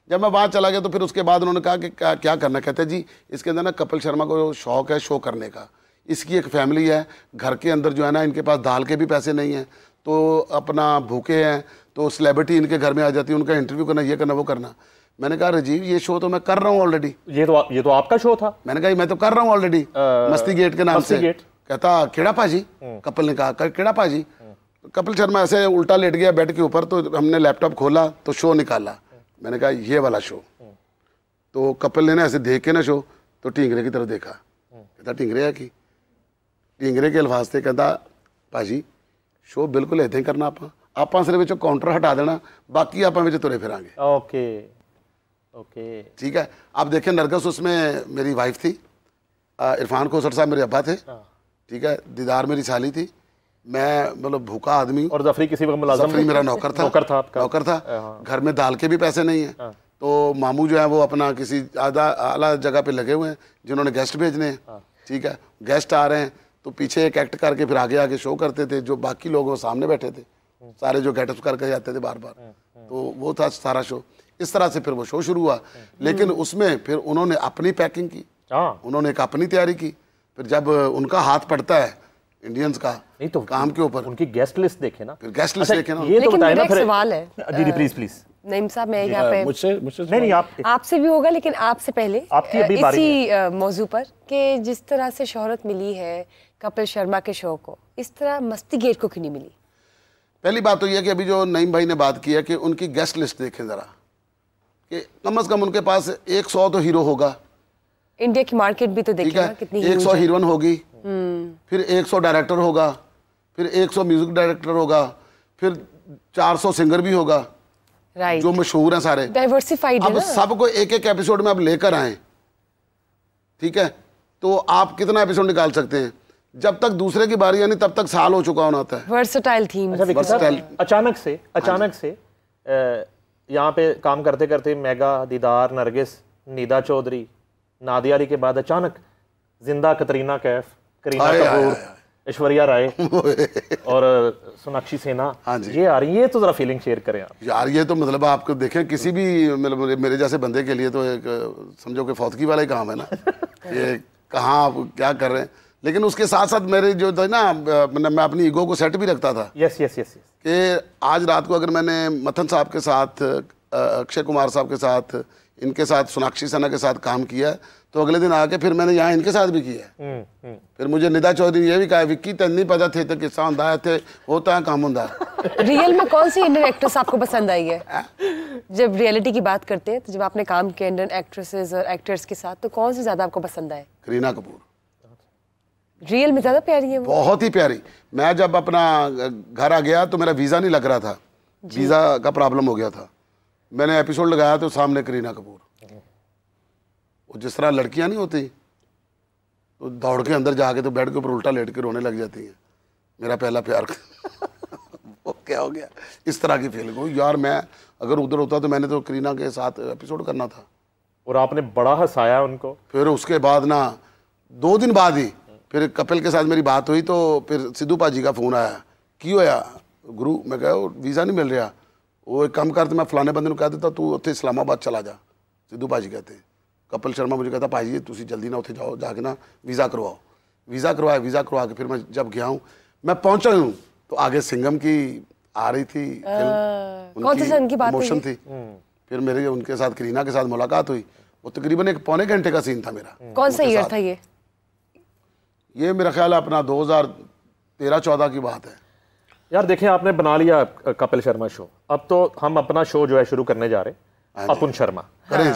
जब मैं वहाँ चला गया तो फिर उसके बाद उन्होंने कहा कि क्या करना, कहते जी इसके अंदर ना कपिल शर्मा को शौक है शो करने का, इसकी एक फैमिली है, घर के अंदर जो है ना इनके पास दाल के भी पैसे नहीं हैं, तो अपना भूखे हैं, तो सेलिब्रिटी इनके घर में आ जाती है, उनका इंटरव्यू करना, ये करना वो करना। मैंने कहा राजीव ये शो तो मैं कर रहा हूँ ऑलरेडी। ये तो आपका शो था। मैंने कहा मैं तो कर रहा हूँ ऑलरेडी, मस्ती गेट के नाम से। गेट। कहता केड़ा पाजी? कपिल ने कहा केड़ा पाजी? कपिल शर्मा ऐसे उल्टा लेट गया बेड के ऊपर, तो हमने लैपटॉप खोला तो शो निकाला। मैंने कहा ये वाला शो। तो कपिल ने ऐसे देख के ना शो तो ढींगरे की तरफ देखा, कहता ढींगरे है कि ढींगरे के अल्फाज थे, कहता भाजी शो बिल्कुल इदां ही करना, आप सिर्फ विचों काउंटर हटा देना, बाकी आप विच तुरे फिरांगे। ओके ओके ठीक है। आप देखें नरगस उसमें मेरी वाइफ थी, इरफान खोसर साहब मेरे अब्बा थे, ठीक है, दीदार मेरी साली थी, मैं मतलब भूखा आदमी, और जफरी किसी वक्त मुलाजिम, जफरी मेरा नौकर था आपका नौकर था। घर में दाल के भी पैसे नहीं है, तो मामू जो है वो अपना किसी आला जगह पे लगे हुए हैं जिन्होंने गेस्ट भेजने हैं। ठीक है, गेस्ट आ रहे हैं तो पीछे एक एक्ट करके फिर आगे आगे शो करते थे, जो बाकी लोग वो सामने बैठे थे, सारे जो गेटअप करके जाते थे बार बार, तो वो था सारा शो। इस तरह से फिर वो शो शुरू हुआ, लेकिन उसमें फिर उन्होंने अपनी पैकिंग की, उन्होंने एक अपनी तैयारी की। फिर जब उनका हाथ पड़ता है इंडियंस का नहीं तो काम के ऊपर, उनकी गेस्ट लिस्ट देखे ना, फिर गेस्ट लिस्ट देखे ना। ये तो बताए ना फिर। सवाल है जी प्लीज प्लीज नईम साहब, मैं यहाँ पे मुझसे नहीं आपसे भी होगा, लेकिन आपसे पहले आपकी अभी बारी इसी मौजू पर कि जिस तरह से शोहरत मिली है कपिल शर्मा के शो को, इस तरह मस्ती गेट को क्यों नहीं मिली? पहली बात तो यह कि अभी जो नईम भाई ने बात की है कि उनकी गेस्ट लिस्ट देखें ज़रा, कि कम से कम उनके पास 100 तो हीरो होगा। इंडिया की मार्केट भी तो देखिए ना कितनी 100 हीरोइन होगी, फिर 100 डायरेक्टर होगा, फिर 100 म्यूजिक डायरेक्टर होगा, फिर 400 सिंगर भी होगा, राइट, जो मशहूर हैं सारे, डाइवर्सिफाइड है अब ना। सबको एक एक एपिसोड में आप लेकर आए, ठीक है, तो आप कितना एपिसोड निकाल सकते हैं? जब तक दूसरे की बारी आनी तब तक साल हो चुका होना था। Versatile theme. अचानक से यहाँ पे काम करते करते मेगा, दीदार, नरगिस, नीदा चौधरी, नादिया अली के बाद अचानक जिंदा कतरीना कैफ, करीना कपूर, ऐश्वर्या राय और सोनाक्षी सिन्हा, हाँ जी, ये आ रही है। ये तो जरा फीलिंग शेयर करें आप यार। ये तो मतलब आपको देखें किसी भी मतलब मेरे जैसे बंदे के लिए तो एक समझो कि फौतगी वाला ही काम है ना। ये कहाँ आप क्या कर रहे हैं, लेकिन उसके साथ साथ मेरे जो था ना, मैं अपनी ईगो को सेट भी रखता था। यस यस यस कि आज रात को अगर मैंने मथन साहब के साथ, अक्षय कुमार साहब के साथ, इनके साथ, सोनाक्षी सिन्हा के साथ काम किया, तो अगले दिन आके फिर मैंने यहाँ इनके साथ भी किया। फिर मुझे निदा चौधरी ने ये भी कहा विक्की तेन नहीं पता थे तो किस्सा होता है, थे होता है काम होता है। रियल में कौन सी इंडियन एक्ट्रेस आपको पसंद आई है? जब रियलिटी की बात करते हैं तो जब आपने काम किया इंडियन एक्ट्रेसेस और एक्टर्स के साथ, तो कौन सी ज्यादा आपको पसंद आए? करीना कपूर रियल में ज्यादा प्यारी है वो? बहुत ही प्यारी। मैं जब अपना घर आ गया तो मेरा वीज़ा नहीं लग रहा था, वीज़ा का प्रॉब्लम हो गया था। मैंने एपिसोड लगाया तो सामने करीना कपूर, वो जिस तरह लड़कियां नहीं होती तो दौड़ के अंदर जाके तो बेड के ऊपर उल्टा लेट के रोने लग जाती हैं, मेरा पहला प्यार वो क्या हो गया, इस तरह की फीलिंग हो। यार मैं अगर उधर होता तो मैंने तो करीना के साथ एपिसोड करना था। और आपने बड़ा हंसाया उनको। फिर उसके बाद ना 2 दिन बाद ही फिर कपिल के साथ मेरी बात हुई, तो फिर सिद्धू पाजी का फ़ोन आया, की होया गुरु? मैं कहा वीज़ा नहीं मिल रहा। वो एक काम कर, तो मैं फलाने बंदे को कह देता तू उत्थे इस्लामाबाद चला जा। सिद्धू पाजी कहते हैं, कपिल शर्मा मुझे कहता भाई तुम जल्दी ना उत्थे जाओ, जाके ना वीज़ा करवाओ। वीज़ा करवाया, वीज़ा करवा के फिर मैं जब गया हूँ, मैं पहुँचा हूँ तो आगे सिंघम की आ रही थी फिल्म, उनकी मोशन थी। फिर मेरे उनके साथ करीना के साथ मुलाकात हुई, वो तकरीबन 1 पौने घंटे का सीन था मेरा। कौन सा ईयर था ये मेरा ख्याल है अपना 2013-14 की बात है। यार देखें, आपने बना लिया कपिल शर्मा शो, अब तो हम अपना शो जो है शुरू करने जा रहे हैं। अपुन शर्मा,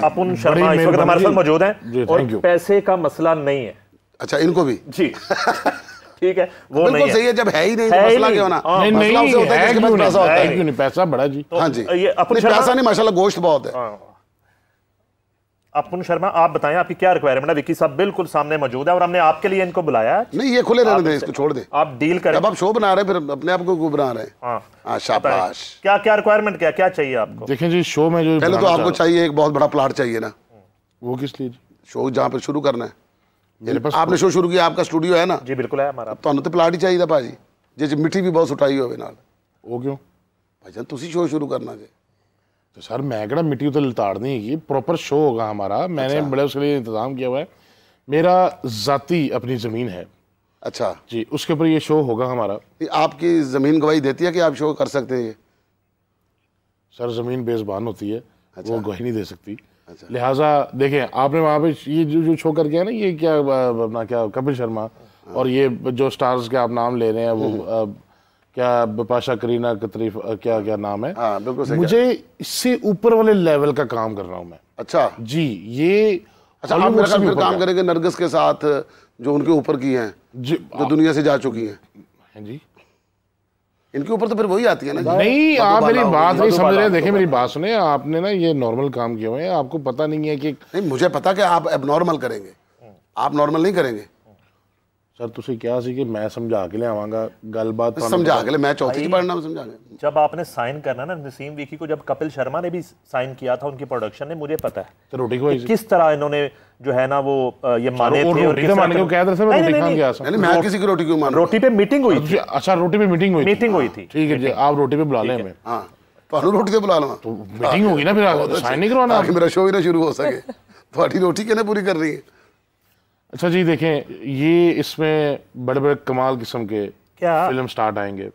अपुन शर्मा इस वक्त हमारे साथ मौजूद हैं और पैसे का मसला नहीं है। अच्छा, इनको भी जी ठीक है, वो बिल्कुल नहीं सही है। जब है ही नहीं तो मसला क्यों ना? मसला उसे होता है जिसके पास पैसा होता है। क्यों नहीं, पैसा बड़ा जी। हाँ जी, ये अपुन शर्मा, पैसा नहीं माशाल्लाह गोश्त बहुत है। अपुन शर्मा, आप बताएं आपकी क्या रिक्वायरमेंट है? विक्की साहब बिल्कुल सामने मौजूद है और हमने आपके लिए इनको बुलाया है। नहीं, ये खुले रहने दें, इसको छोड़ दे, आप डील करें। जब आप शो बना रहे हैं फिर अपने आप को बना रहे हैं। हाँ, शाबाश। क्या क्या रिक्वायरमेंट, क्या क्या चाहिए आपको? देखें जी, शो में जो पहले तो आपको चाहिए एक बहुत बड़ा प्लाट चाहिए ना। वो किस लिए? शो जहाँ पे शुरू करना है, आपने शो शुरू किया, आपका स्टूडियो है ना? जी बिल्कुल है हमारा। तो प्लाट ही चाहिए था भाजी, जिस मिट्टी भी बहुत उठाई हो। वो क्यों भाईजान, तुसी शो शुरू करना जी? तो सर मैं कहना मिट्टी तो लताड़नी है, प्रॉपर शो होगा हमारा, मैंने बड़े उसके लिए इंतजाम किया हुआ है, मेरा ज़ाती अपनी ज़मीन है। अच्छा जी, उसके ऊपर ये शो होगा हमारा। आपकी ज़मीन गवाही देती है कि आप शो कर सकते हैं? ये सर ज़मीन बेज़बान होती है, वो गवाही नहीं दे सकती। अच्छा। लिहाजा देखें आपने वहाँ पे ये जो शो करके है ना, ये क्या अपना क्या कपिल शर्मा और ये जो स्टार्स के आप नाम ले रहे हैं वो क्या बिपाशा, करीना कतरी, क्या क्या नाम है। हाँ, बिल्कुल सही। मुझे इससे ऊपर वाले लेवल का काम कर रहा हूँ मैं। अच्छा जी, ये अच्छा, आप मेरे ख्याल फिर काम करेंगे नरगिस के साथ जो उनके ऊपर की हैं, जो दुनिया से जा चुकी हैं। हैं जी, इनके ऊपर तो फिर वही आती है ना। नहीं, आप मेरी बात नहीं समझ रहे। देखिए मेरी बात सुने, आपने ना ये नॉर्मल काम किए हुए हैं, आपको पता नहीं है कि नहीं, मुझे पता कि आप एबनॉर्मल करेंगे, आप नॉर्मल नहीं करेंगे। सर तुसी क्या सी कि मैं समझा के ले आवांगा गलबात, समझा के ले, मैं चौथी पढ़ना समझा के। जब आपने साइन करना ना नसीम विकी को, जब कपिल शर्मा ने भी साइन किया था उनकी प्रोडक्शन ने, मुझे पता है तो रोटी को किस तरह इन्होंने जो है ना वो ये माने थे। रोटी तो माने को कह रहे थे, मैं रोटी खान गया नहीं, मैं किसी की रोटी क्यों मान? रोटी पे मीटिंग हुई थी। अच्छा, रोटी पे मीटिंग हुई थी। ठीक है जी, आप रोटी पे बुला लें हमें। हाँ, तो रोटी तो बुला लो, तो मीटिंग होगी ना, फिर साइन नहीं करवाना, ताकि मेरा शो ही ना शुरू हो सके। तुम्हारी रोटी कहने पूरी कर रही है। अच्छा जी, देखें ये इसमें बड़े बड़े कमाल किस्म के क्या फिल्म स्टार्ट आएंगे।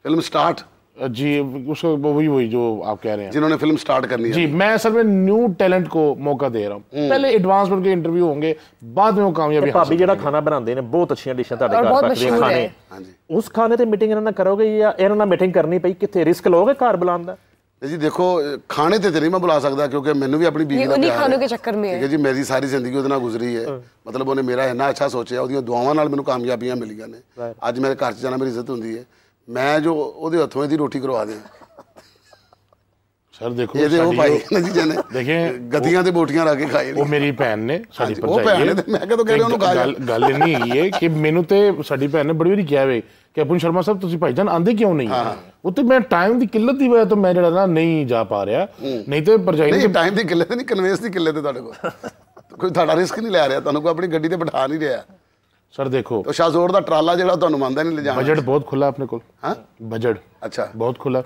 Film stars? जी, उसको वही जो आप कह रहे हैं, जिन्होंने फिल्म स्टार्ट करनी है। जी, मैं असल में न्यू टैलेंट को मौका दे रहा हूँ। पहले एडवांस में उनके इंटरव्यू होंगे, बाद में वो कामयाबी भाभी ਜਿਹੜਾ ਖਾਣਾ ਬਣਾਉਂਦੇ ਨੇ ਬਹੁਤ ਅੱਛੀਆਂ ਡਿਸ਼ਾਂ ਤੁਹਾਡੇ ਘਰ ਪੱਕਦੀਆਂ ਖਾਣੇ। ਹਾਂਜੀ, ਉਸ ਖਾਣੇ ਤੇ ਮੀਟਿੰਗ ਇਹਨਾਂ ਨਾਲ ਕਰੋਗੇ ਜਾਂ ਇਹਨਾਂ ਨਾਲ ਮੀਟਿੰਗ ਕਰਨੀ ਪਈ, ਕਿੱਥੇ ਰਿਸਕ ਲਓਗੇ ਘਰ ਬੁਲਾਉਣ ਦਾ? जी देखो, खाने ते नहीं मैं बुला सकता क्योंकि मैंने भी अपनी बीवी उन्हीं खानों के चक्कर में है। ठीक है जी, मेरी सारी जिंदगी ਉਹਦੇ ਨਾਲ ਗੁਜ਼ਰੀ ਹੈ। मतलब ਉਹਨੇ ਮੇਰਾ ਇੰਨਾ ਅੱਛਾ ਸੋਚਿਆ, ਉਹਦੀਆਂ ਦੁਆਵਾਂ ਨਾਲ ਮੈਨੂੰ ਕਾਮਯਾਬੀਆਂ ਮਿਲੀਆਂ ਨੇ। ਅੱਜ ਮੇਰੇ ਘਰ 'ਚ ਜਾਣਾ ਮੇਰੀ ਇੱਜ਼ਤ ਹੁੰਦੀ ਹੈ। ਮੈਂ ਜੋ ਉਹਦੇ ਹੱਥੋਂ ਇਹਦੀ ਰੋਟੀ ਕਰਵਾ ਦਿਆਂ। ਸਰ ਦੇਖੋ ਇਹਦੇ ਉਹ ਭਾਈ ਨੇ ਜੀ ਜਨੇ देखें ਗੱਦੀਆਂ ਤੇ ਬੋਟੀਆਂ ਰੱਖ ਕੇ ਖਾਏ ਉਹ ਮੇਰੀ ਭੈਣ ਨੇ, ਸਾਡੀ ਉਹ ਭੈਣ ਨੇ, ਮੈਂ ਕਦੋਂ ਕਹਿ ਰਿਹਾ ਉਹਨੂੰ ਖਾ ਜਾ। ਗੱਲ ਨਹੀਂ ਹੈਗੀ ਹੈ ਕਿ ਮੈਨੂੰ ਤੇ ਸਾਡੀ ਭੈਣ ਨੇ ਬੜੀ ਵਾਰੀ ਕਿਹਾ ਵੇ ਕਿ ਅਪੁਨ ਸ਼ਰਮਾ ਸਾਹਿਬ ਤੁਸੀਂ ਭਾਈਜਾਨ ਆਂਦੇ ਕਿਉਂ ਨਹੀਂ? ਉਹ ਤੇ ਮੈਂ ਟਾਈਮ ਦੀ ਕਿੱਲਤ ਦੀ ਵਜ੍ਹਾ ਤੋਂ ਮੈਂ ਜਿਹੜਾ ਨਾ ਨਹੀਂ ਜਾ ਪਾ ਰਿਹਾ, ਨਹੀਂ ਤੇ ਪਰਜਾਈ ਨਹੀਂ ਟਾਈਮ ਦੀ ਕਿੱਲਤ ਨਹੀਂ, ਕਨਵੇਂਸ ਦੀ ਕਿੱਲਤ ਹੈ ਤੁਹਾਡੇ ਕੋਲ। ਕੋਈ ਤੁਹਾਡਾ ਰਿਸਕ ਨਹੀਂ ਲੈ ਰਿਹਾ, ਤੁਹਾਨੂੰ ਕੋਈ ਆਪਣੀ ਗੱਡੀ ਤੇ ਬਿਠਾ ਨਹੀਂ ਰਿਹਾ। ਸਰ ਦੇਖੋ तो शाहजोर ਦਾ ਟਰਾਲਾ ਜਿਹੜਾ ਤੁਹਾਨੂੰ ਮੰਨਦਾ ਨਹੀਂ ਲਿਜਾਣਾ। ਬਜਟ ਬਹੁਤ ਖੁੱਲਾ ਆਪਣੇ ਕੋਲ। ਹਾਂ, ਬਜਟ ਅੱਛਾ ਬਹੁਤ ਖੁੱਲਾ।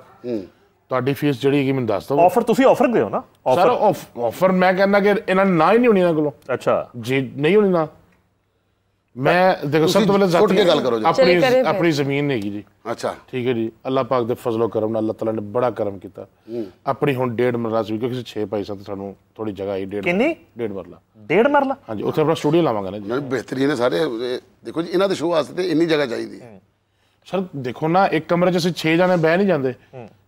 ਤੁਹਾਡੀ ਫੀਸ ਜਿਹੜੀ ਹੈਗੀ ਮੈਨੂੰ ਦੱਸ ਦਿਓ। ਆਫਰ ਤੁਸੀਂ ਆਫਰ ਦਿਓ ਨਾ। ਸਰ ਆਫਰ ਮੈਂ ਕਹਿੰਦਾ ਕਿ ਇਹਨਾਂ ਨੇ ਨਾ ਹੀ ਨਹੀਂ ਹੋਣੀ ਇਹਨਾਂ ਕੋਲੋਂ। ਅੱਛਾ ਜੀ ਨਹੀਂ ਹੋਣੀ ਨਾ। मैं देखो सब तो पहले अपनी जमीन हैगी जी। अच्छा ठीक है जी, अल्लाह पाक दे फजलो करम नाल अल्लाह ताला ने बड़ा करम किया। अपनी हुण 1.5 मरला सी क्योंकि 6 पैसा तो सानू थोड़ी जगह आई 1.5 मरला। 1.5 मरला? हाँ जी, उत्थे अपना स्टूडियो लावांगा ना जी। बेहतरीन है सारे। देखो जी, इन्हां दे शो वास्ते इन्नी जगह चाहिदी। सर देखो ना, एक कमरे च 6 जने बह नहीं जाते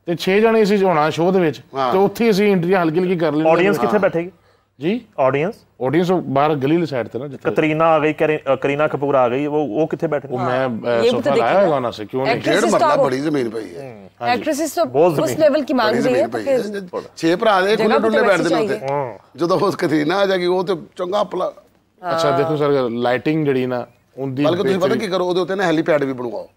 ते 6 जने ਅਸੀਂ ਹੋਣਾ ਸ਼ੋਅ ਦੇ ਵਿੱਚ ਤੇ ਉੱਥੇ ਅਸੀਂ ਐਂਟਰੀ ਹਲਕੀ ਹਲਕੀ ਕਰ ਲੈਣੀ। ਆਡੀਅנס ਕਿੱਥੇ ਬੈਠੇਗੀ जी? ऑडियंस बाहर गली वाली साइड थे ना। कतरीना आ गई, करीना कपूर आ गई, वो कितने बैठे? मैं सोफा लाया होगा ना से, क्यों नहीं? 1.5 मरला बड़ी जमीन पई है। एक्ट्रेसेस तो उस लेवल की मांग रही है। 6 भरा दे खुले डुल्ले बैठदे ने उत्ते। ਜਦੋਂ ਉਸ कतरीना आ जाएगी वो तो चंगा पला। अच्छा देखो सर, लाइटिंग जड़ी ना उनदी, बल्कि ਤੁਸੀਂ ਪਤਾ ਕੀ ਕਰੋ, ਉਹਦੇ ਉੱਤੇ ਨਾ ਹੈਲੀਪੈਡ ਵੀ ਬਣਵਾਓ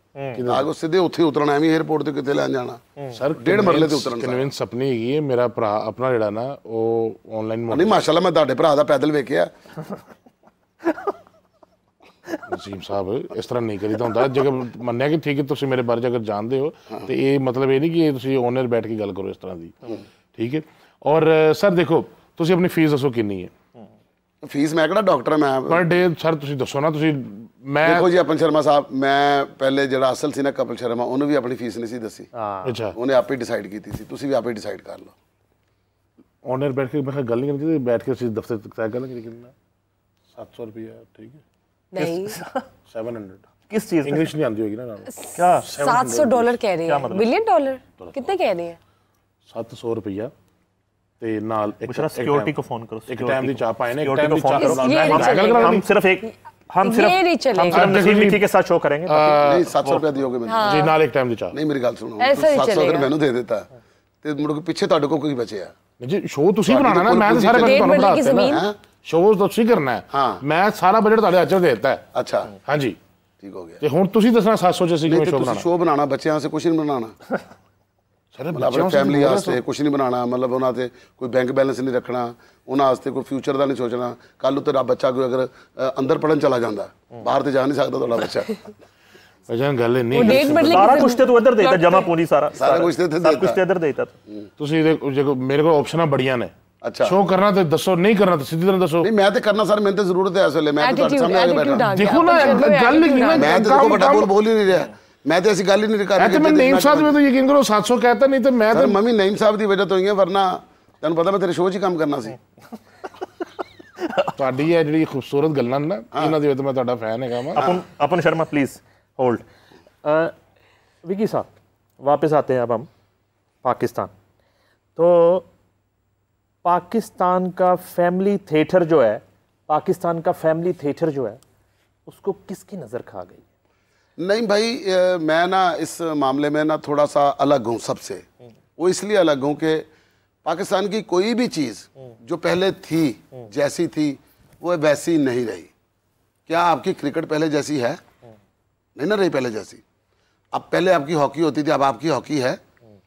ਤਾਂ ਕਿ ਸਿੱਧੇ ਉੱਥੇ ਉਤਰਨਾ, ਐਵੇਂ 에어ਪੋਰਟ ਤੇ ਕਿੱਥੇ ਲੈਣ ਜਾਣਾ। ਸਰ 1.5 ਮਰਲੇ ਤੇ ਉਤਰਨ ਕਨਵਿੰਸ ਆਪਣੀ ਹੈਗੀ ਹੈ। ਮੇਰਾ ਭਰਾ ਆਪਣਾ ਜਿਹੜਾ ਨਾ ਉਹ ਆਨਲਾਈਨ ਨਹੀਂ, ਮਾਸ਼ਾਅੱਲਾ ਮੈਂ ਤੁਹਾਡੇ ਭਰਾ ਦਾ ਪੈਦਲ ਵੇਖਿਆ। ਨਸੀਮ ਸਾਹਿਬ ਇਸ ਤਰ੍ਹਾਂ ਨਹੀਂ ਕਰੀਦਾ ਹੁੰਦਾ। ਜੇਕਰ ਮੰਨਿਆ ਕਿ ਠੀਕ ਹੈ ਤੁਸੀਂ ਮੇਰੇ ਬਾਰੇ ਅਗਰ ਜਾਣਦੇ ਹੋ ਤੇ ਇਹ ਮਤਲਬ ਇਹ ਨਹੀਂ ਕਿ ਤੁਸੀਂ ਓਨਰ ਬੈਠ ਕੇ ਗੱਲ ਕਰੋ ਇਸ ਤਰ੍ਹਾਂ ਦੀ। ਠੀਕ ਹੈ। ਔਰ ਸਰ ਦੇਖੋ, ਤੁਸੀਂ ਆਪਣੀ ਫੀਸ ਦੱਸੋ ਕਿੰਨੀ ਹੈ? ਫੀਸ ਮੈਂ ਕਿਹੜਾ ਡਾਕਟਰ ਮੈਂ ਪਰ ਡੇ ਸਰ ਤੁਸੀਂ ਦੱਸੋ ਨਾ। ਤੁਸੀਂ ਮੈਂ ਦੇਖੋ ਜੀ, ਅਪਨ ਸ਼ਰਮਾ ਸਾਹਿਬ, ਮੈਂ ਪਹਿਲੇ ਜਿਹੜਾ ਅਸਲ ਸੀ ਨਾ ਕਪਿਲ ਸ਼ਰਮਾ, ਉਹਨੂੰ ਵੀ ਆਪਣੀ ਫੀਸ ਨਹੀਂ ਸੀ ਦੱਸੀ। ਅੱਛਾ, ਉਹਨੇ ਆਪੇ ਡਿਸਾਈਡ ਕੀਤੀ ਸੀ। ਤੁਸੀਂ ਵੀ ਆਪੇ ਡਿਸਾਈਡ ਕਰ ਲਓ। ਓਨਰ ਬੈਠ ਕੇ ਮੈਂ ਗੱਲ ਨਹੀਂ ਕਰਨੀ, ਬੈਠ ਕੇ ਅਸੀਂ ਦਫ਼ਤਰ ਤੱਕ ਤੈਅ ਕਰਾਂਗੇ ਕਿੰਨਾ। 700 रुपया। ठीक है नहीं 700। किस चीज? इंग्लिश नहीं आती होगी ना क्या? $700 कह रहे हैं। $1 बिलियन कितने कह रहे हैं? 700 रुपया ਤੇ ਨਾਲ ਇੱਕ सिक्योरिटी को फोन करो। एक टाइम ਦੀ ਚਾਹ ਪਾਏ ਨੇ, ਇੱਕ टाइम ਦੀ फोन करो। ਚਾਹ हम सिर्फ ये नहीं चलेगा। नसीम विकी के साथ शो करेंगे। नहीं 700 रुपया दियोगे ਮੈਨੂੰ ਜੀ, ਨਾਲ ਇੱਕ ਟਾਈਮ ਦੀ ਚਾਹ। ਨਹੀਂ ਮੇਰੀ ਗੱਲ ਸੁਣੋ, ऐसा ही 700 ਅਗਰ चलेगा। ਮੈਨੂੰ ਦੇ ਦਿੱਤਾ ਤੇ ਮੁੜ ਕੇ ਪਿੱਛੇ ਤੁਹਾਡੇ ਕੋਲ ਕੋਈ ਬਚਿਆ? ਜੀ ਸ਼ੋਅ ਤੁਸੀਂ ਬਣਾਉਣਾ ਨਾ, ਮੈਂ ਤਾਂ ਸਾਰੇ ਕੰਮ ਤੁਹਾਨੂੰ ਬਣਾ ਦਿੱਤਾ ਨਾ। ਸ਼ੋਅ ਤੁਸੀਂ ਕਰਨਾ ਹੈ, ਮੈਂ ਸਾਰਾ ਬਜਟ ਤੁਹਾਡੇ ਹੱਥ 'ਚ ਦੇ ਦਿੱਤਾ ਹੈ। ਅੱਛਾ ਹਾਂਜੀ ਠੀਕ ਹੋ ਗਿਆ। ਤੇ ਹੁਣ ਤੁਸੀਂ ਦੱਸਣਾ 700 'ਚ ਅਸੀਂ ਕਿਵੇਂ ਸ਼ੋਅ ਬਣਾਉਣਾ? ਸ਼ੋਅ ਬਣਾਉਣਾ ਬੱਚਿਆਂ ਵਾਸਤੇ ਕੁਝ ਨਹੀਂ ਬਣਾਉਣਾ। ਸਰ ਆਪਣੀ ਫੈਮਿਲੀ ਵਾਸਤੇ ਕੁਝ ਨਹੀਂ ਬਣਾਉਣਾ। ਮਤਲਬ ਉਹਨਾਂ ਤੇ ਕੋਈ ਬੈਂਕ ਬੈਲੈਂਸ ਨਹੀਂ ਰੱਖਣਾ, ਉਹਨਾਂ ਵਾਸਤੇ ਕੋਈ ਫਿਊਚਰ ਦਾ ਨਹੀਂ ਸੋਚਣਾ। ਕੱਲ ਨੂੰ ਤੇਰਾ ਬੱਚਾ ਕੋਈ ਅਗਰ ਅੰਦਰ ਪੜਨ ਚਲਾ ਜਾਂਦਾ, ਬਾਹਰ ਤੇ ਜਾ ਨਹੀਂ ਸਕਦਾ ਤੁਹਾਡਾ ਬੱਚਾ। ਅਜਾਂ ਗੱਲ वो ਨਹੀਂ डेट बदले सारा कुछ तो इधर देता जमा पूंजी सारा सारा कुछ तो सब कुछ तो इधर देता ਤੁਸੀਂ ਇਹਦੇ ਮੇਰੇ ਕੋਲ ਆਪਸ਼ਨਾਂ ਬੜੀਆਂ ਨੇ अच्छा ਸ਼ੋ ਕਰਨਾ ਤੇ ਦੱਸੋ ਨਹੀਂ ਕਰਨਾ ਤੇ ਸਿੱਧੀ ਤਰ੍ਹਾਂ ਦੱਸੋ नहीं मैं तो करना सर मैंने तो जरूरत है असल मैं तो तुम्हारे सामने आके बैठा हूं। देखो ना ਗੱਲ ਨਹੀਂ ਨਾ मैं तो देखो बड़ा बोल ही नहीं रहा मैं तो ऐसी गल ही नहीं कर ਐ ਤੇ ਮੈਂ ਨਈਮ ਸਾਹਿਬ ਨੂੰ ਤਾਂ ਯਕੀਨ ਕਰੋ 700 कहता नहीं तो मैं सर मम्मी नईम साहब की वजह तो ही है वरना ਤੈਨੂੰ ਪਤਾ ਮੈਂ ਤੇਰੇ ਸ਼ੋਅ 'ਚ ਹੀ ਕੰਮ ਕਰਨਾ ਸੀ ਤੁਹਾਡੀ ਇਹ ਜਿਹੜੀ ਖੂਬਸੂਰਤ ਗੱਲਾਂ ਨੇ ਨਾ ਇਹਨਾਂ ਦੀ ਵਜ੍ਹਾ ਮੈਂ ਤੁਹਾਡਾ ਫੈਨ ਹੈਗਾ ਵਾ अपन अपन शर्मा प्लीज होल्ड विकी साहब वापस आते हैं अब हम पाकिस्तान तो पाकिस्तान का फैमिली थिएटर जो है पाकिस्तान का फैमिली थिएटर जो है उसको किसकी नज़र खा गई नहीं भाई मैं ना इस मामले में ना थोड़ा सा अलग हूँ सबसे वो इसलिए अलग हूँ कि पाकिस्तान की कोई भी चीज़ जो पहले थी जैसी थी वो वैसी नहीं रही। क्या आपकी क्रिकेट पहले जैसी है? नहीं ना रही पहले जैसी। अब पहले आपकी हॉकी होती थी अब आपकी हॉकी है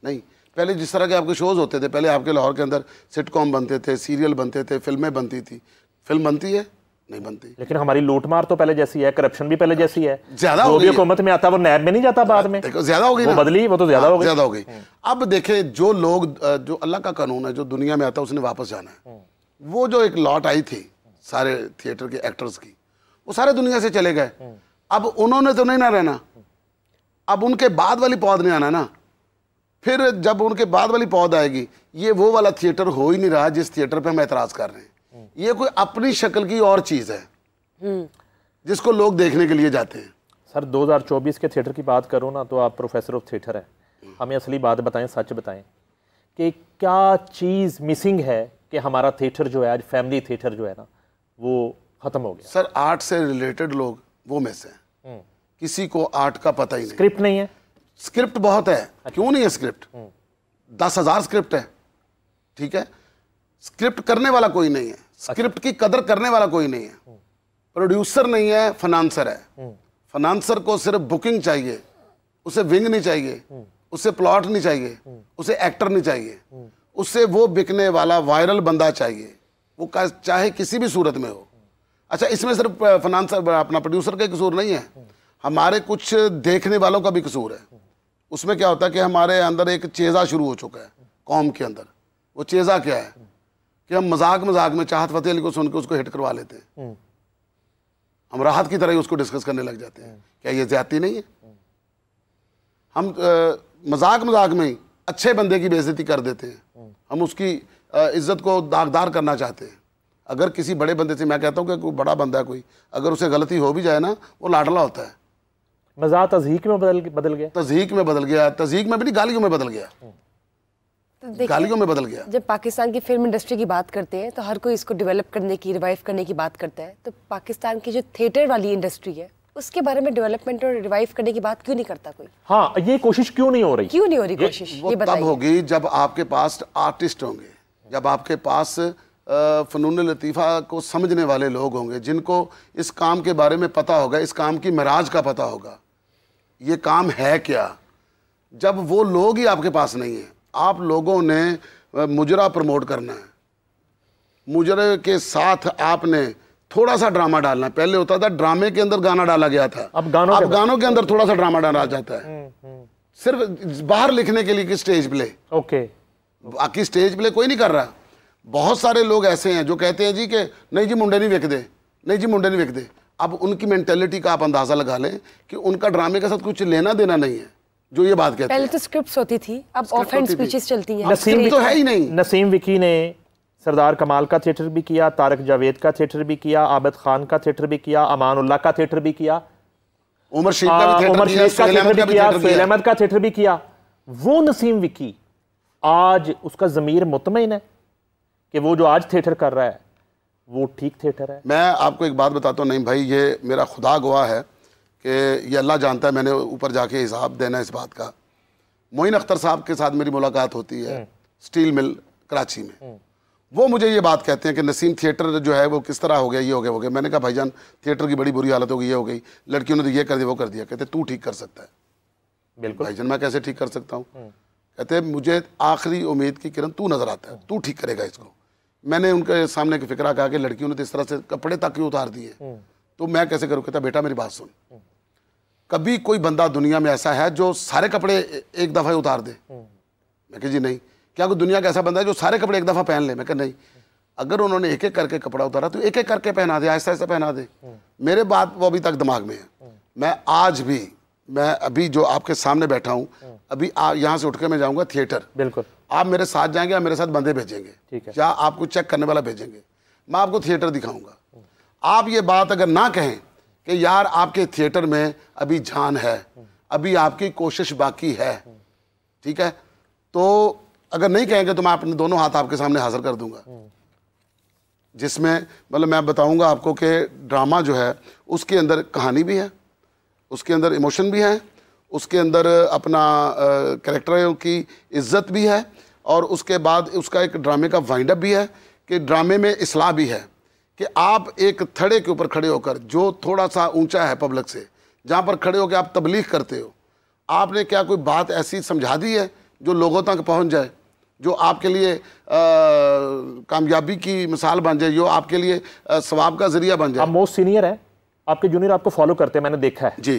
नहीं। पहले जिस तरह के आपके शोज़ होते थे पहले आपके लाहौर के अंदर सिटकॉम बनते थे सीरियल बनते थे फिल्में बनती थी फिल्म बनती है नहीं बनती लेकिन हमारी लूटमार तो पहले जैसी है करप्शन भी पहले जैसी है ज्यादा जो हो भी गई हुकूमत में आता है वो नैब में नहीं जाता बाद में देखो ज्यादा हो गई वो ना बदली वो तो ज्यादा हो गई ज्यादा हो गई। अब देखे जो लोग जो अल्लाह का कानून है जो दुनिया में आता है उसने वापस जाना है। वो जो एक लॉट आई थी सारे थिएटर के एक्टर्स की वो सारे दुनिया से चले गए। अब उन्होंने तो नहीं ना रहना अब उनके बाद वाली पौध नहीं आना ना। फिर जब उनके बाद वाली पौध आएगी ये वो वाला थिएटर हो ही नहीं रहा जिस थिएटर पे हम एतराज कर रहे हैं। ये कोई अपनी शक्ल की और चीज़ है जिसको लोग देखने के लिए जाते हैं। सर 2024 के थिएटर की बात करूँ ना तो आप प्रोफेसर ऑफ थिएटर हैं हमें असली बात बताएं सच बताएं कि क्या चीज़ मिसिंग है कि हमारा थिएटर जो है आज फैमिली थिएटर जो है ना वो ख़त्म हो गया। सर आर्ट से रिलेटेड लोग वो में से हैं किसी को आर्ट का पता ही नहीं। स्क्रिप्ट नहीं है स्क्रिप्ट बहुत है क्यों नहीं है स्क्रिप्ट 10,000 स्क्रिप्ट है ठीक है स्क्रिप्ट करने वाला कोई नहीं है स्क्रिप्ट की कदर करने वाला कोई नहीं है। प्रोड्यूसर नहीं है फाइनेंसर है। फाइनेंसर को सिर्फ बुकिंग चाहिए उसे विंग नहीं चाहिए उसे प्लॉट नहीं चाहिए उसे एक्टर नहीं चाहिए उससे वो बिकने वाला वायरल बंदा चाहिए वो चाहे किसी भी सूरत में हो। अच्छा इसमें सिर्फ फाइनेंसर अपना प्रोड्यूसर का कसूर नहीं है हमारे कुछ देखने वालों का भी कसूर है। उसमें क्या होता है कि हमारे अंदर एक चेज़ा शुरू हो चुका है कौम के अंदर। वो चेज़ा क्या है कि हम मजाक में चाहत फतेह अली को सुन के उसको हिट करवा लेते हैं। हम राहत की तरह ही उसको डिस्कस करने लग जाते हैं। क्या ये ज्यादती नहीं है? हम मजाक में ही अच्छे बंदे की बेइज्जती कर देते हैं। हम उसकी इज्जत को दागदार करना चाहते हैं। अगर किसी बड़े बंदे से मैं कहता हूँ कि कोई बड़ा बंदा है कोई अगर उसे गलती हो भी जाए ना वो लाडला होता है। मज़ाक तज़हीक में बदल गया तज़हीक में बदल गया तज़हीक में भी नहीं गालियों में बदल गया गालियों में बदल गया। जब पाकिस्तान की फिल्म इंडस्ट्री की बात करते हैं तो हर कोई इसको डेवलप करने की रिवाइव करने की बात करता है तो पाकिस्तान की जो थिएटर वाली इंडस्ट्री है उसके बारे में डेवलपमेंट और रिवाइव करने की बात क्यों नहीं करता कोई? हाँ ये कोशिश क्यों नहीं हो रही? क्यों नहीं हो रही कोशिश? वो तब होगी जब आपके पास आर्टिस्ट होंगे जब आपके पास फ़नून लतीफ़ा को समझने वाले लोग होंगे जिनको इस काम के बारे में पता होगा इस काम की महराज का पता होगा ये काम है क्या। जब वो लोग ही आपके पास नहीं है आप लोगों ने मुजरा प्रमोट करना है मुजरे के साथ आपने थोड़ा सा ड्रामा डालना है। पहले होता था ड्रामे के अंदर गाना डाला गया था अब गानों के अंदर थोड़ा सा ड्रामा डाला जाता है सिर्फ बाहर लिखने के लिए कि स्टेज प्ले ओके बाकी स्टेज प्ले कोई नहीं कर रहा। बहुत सारे लोग ऐसे हैं जो कहते हैं जी कि नहीं जी मुंडे नहीं विकदे नहीं जी मुंडे नहीं विकदे। अब उनकी मेंटेलिटी का आप अंदाजा लगा लें कि उनका ड्रामे के साथ कुछ लेना देना नहीं है जो ये बात कहते हैं। पहले तो स्क्रिप्ट्स होती थी अब ऑफ हैंड स्पीचेस चलती हैं। नसीम तो है ही नहीं। नसीम विकी ने सरदार कमाल का थिएटर भी किया तारक जावेद का थिएटर भी किया आबिद खान का थिएटर भी किया अमानुल्लाह का थिएटर भी किया उमर शेख का थिएटर भी किया सुहेल अहमद का थिएटर भी किया। वो नसीम विकी आज उसका ज़मीर मुतमईन है कि वो जो आज थिएटर कर रहा है वो ठीक थिएटर है। मैं आपको एक बात बताता हूँ नहीं भाई ये मेरा खुदा गवाह है कि ये अल्लाह जानता है मैंने ऊपर जाके हिसाब देना इस बात का। मोइन अख्तर साहब के साथ मेरी मुलाकात होती है स्टील मिल कराची में। वो मुझे ये बात कहते हैं कि नसीम थिएटर जो है वो किस तरह हो गया ये हो गया। मैंने कहा भाईजान थिएटर की बड़ी बुरी हालत हो गई ये हो गई लड़कियों ने तो ये कर दिया वो कर दिया। कहते तू ठीक कर सकता है। बिल्कुल भाईजान मैं कैसे ठीक कर सकता हूँ? कहते मुझे आखिरी उम्मीद की किरण तू नजर आता है तू ठीक करेगा इसको। मैंने उनके सामने की फिक्रा कहा कि लड़कियों ने तो इस तरह से कपड़े तक ही उतार दिए तो मैं कैसे करूँ? कहता बेटा मेरी बात सुन कभी कोई बंदा दुनिया में ऐसा है जो सारे कपड़े एक दफ़ा ही उतार दे? मैं कहा जी नहीं। क्या कोई दुनिया का ऐसा बंदा है जो सारे कपड़े एक दफ़ा पहन ले? मैं कहा नहीं। अगर उन्होंने एक एक करके कपड़ा उतारा तो एक एक करके पहना दे, आहिस्ता आहिस्ता पहना दे। मेरे बात वो अभी तक दिमाग में है। मैं आज भी, मैं अभी जो आपके सामने बैठा हूँ, अभी यहाँ से उठ के मैं जाऊँगा थिएटर, बिल्कुल आप मेरे साथ जाएंगे या मेरे साथ बंदे भेजेंगे, ठीक है, या आपको चेक करने वाला भेजेंगे, मैं आपको थिएटर दिखाऊंगा। आप ये बात अगर ना कहें कि यार आपके थिएटर में अभी जान है, अभी आपकी कोशिश बाकी है, ठीक है, तो अगर नहीं कहेंगे तो मैं अपने दोनों हाथ आपके सामने हाजिर कर दूंगा, जिसमें मतलब मैं बताऊंगा आपको कि ड्रामा जो है उसके अंदर कहानी भी है, उसके अंदर इमोशन भी है, उसके अंदर अपना कैरेक्टरों की इज्जत भी है, और उसके बाद उसका एक ड्रामे का वाइंड अप भी है कि ड्रामे में इस्लाह भी है कि आप एक थड़े के ऊपर खड़े होकर, जो थोड़ा सा ऊंचा है पब्लिक से, जहाँ पर खड़े होकर आप तबलीग करते हो, आपने क्या कोई बात ऐसी समझा दी है जो लोगों तक पहुँच जाए, जो आपके लिए कामयाबी की मिसाल बन जाए, जो आपके लिए सवाब का जरिया बन जाए। आप मोस्ट सीनियर है, आपके जूनियर आपको फॉलो करते हैं, मैंने देखा है जी।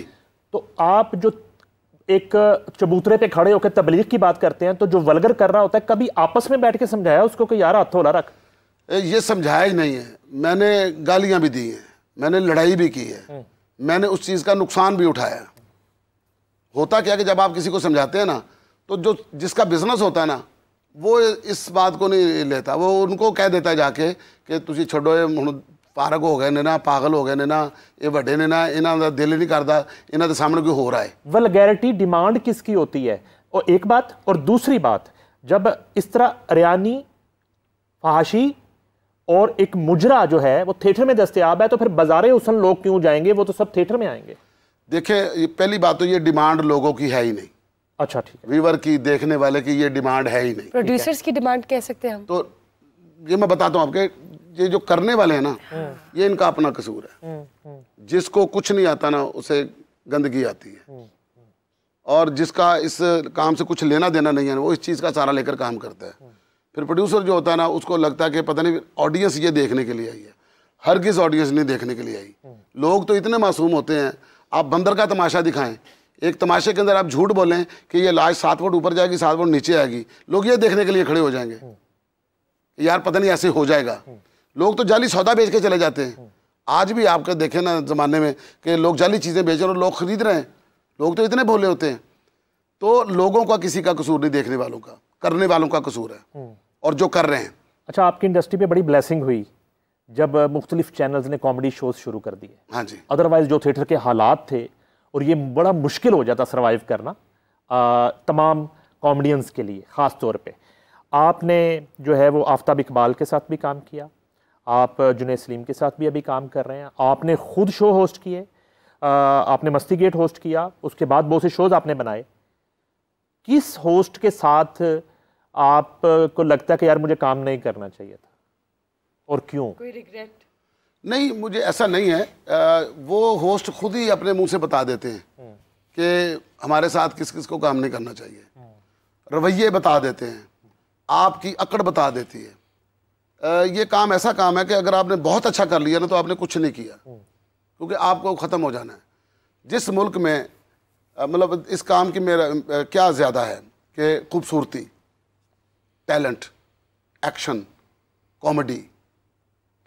तो आप जो एक चबूतरे पे खड़े होकर तबलीग की बात करते हैं, तो जो वल्गर कर रहा होता है, कभी आपस में बैठ के समझाया उसको कि यार हाथ थोड़ा रख? ये समझाया ही नहीं है। मैंने गालियां भी दी हैं, मैंने लड़ाई भी की है, मैंने उस चीज़ का नुकसान भी उठाया। होता क्या कि जब आप किसी को समझाते हैं ना, तो जो जिसका बिजनेस होता है ना, वो इस बात को नहीं लेता, वो उनको कह देता है जाके कि तुसी छोड़ो, ये पारग हो गए ने ना, पागल हो गए ने ना, ये बड़े ने ना, इन्हों का दिल नहीं करता, इन्हों के सामने कोई हो रहा है। वल्गैरिटी डिमांड किसकी होती है? और एक बात, और दूसरी बात, जब इस तरह अरियानी, फहाशी और एक मुजरा जो है वो थिएटर में दस्तयाब है, तो फिर बाजारे हुसन लोग क्यों जाएंगे? वो तो सब थिएटर में आएंगे। देखिए, पहली बात तो ये डिमांड लोगों की है ही नहीं। अच्छा, ठीक है। व्यूअर की, देखने वाले की ये डिमांड है ही नहीं। प्रोड्यूसर्स की डिमांड कह सकते हैं हम। तो ये मैं बताता हूँ आपके, ये जो करने वाले हैं ना, ये इनका अपना कसूर है। जिसको कुछ नहीं आता ना, उसे गंदगी आती है, और जिसका इस काम से कुछ लेना देना नहीं है, वो इस चीज़ का सहारा लेकर काम करता है। फिर प्रोड्यूसर जो होता है ना, उसको लगता है कि पता नहीं ऑडियंस ये देखने के लिए आई है। हरगिज़ ऑडियंस नहीं देखने के लिए आई। लोग तो इतने मासूम होते हैं, आप बंदर का तमाशा दिखाएं, एक तमाशे के अंदर आप झूठ बोलें कि ये लाश 7 फुट ऊपर जाएगी, 7 फुट नीचे आएगी, लोग ये देखने के लिए खड़े हो जाएंगे यार पता नहीं ऐसे हो जाएगा। लोग तो जाली सौदा बेच के चले जाते हैं। आज भी आपके देखे ना ज़माने में कि लोग जाली चीज़ें बेच रहे हैं और लोग खरीद रहे हैं। लोग तो इतने भोले होते हैं। तो लोगों का किसी का कसूर नहीं, देखने वालों का, करने वालों का कसूर है, और जो कर रहे हैं। अच्छा, आपकी इंडस्ट्री पे बड़ी ब्लेसिंग हुई जब मुख्तलिफ चैनल्स ने कॉमेडी शोज शुरू कर दिए। हाँ जी। अदरवाइज जो थिएटर के हालात थे, और ये बड़ा मुश्किल हो जाता सर्वाइव करना तमाम कॉमेडियंस के लिए ख़ास तौर पे। आपने जो है वो आफ्ताब इकबाल के साथ भी काम किया, आप जुनैद सलीम के साथ भी अभी काम कर रहे हैं, आपने खुद शो होस्ट किए, आपने मस्ती गेट होस्ट किया, उसके बाद बहुत से शोज आपने बनाए। किस होस्ट के साथ आपको लगता है कि यार मुझे काम नहीं करना चाहिए था, और क्यों? कोई रिग्रेट? नहीं, मुझे ऐसा नहीं है। वो होस्ट खुद ही अपने मुंह से बता देते हैं कि हमारे साथ किस किस को काम नहीं करना चाहिए। रवैये बता देते हैं, आपकी अकड़ बता देती है। ये काम ऐसा काम है कि अगर आपने बहुत अच्छा कर लिया ना, तो आपने कुछ नहीं किया, क्योंकि आपको ख़त्म हो जाना है। जिस मुल्क में मतलब इस काम की मेरा क्या ज़्यादा है कि खूबसूरती, टैलेंट, एक्शन, कॉमेडी,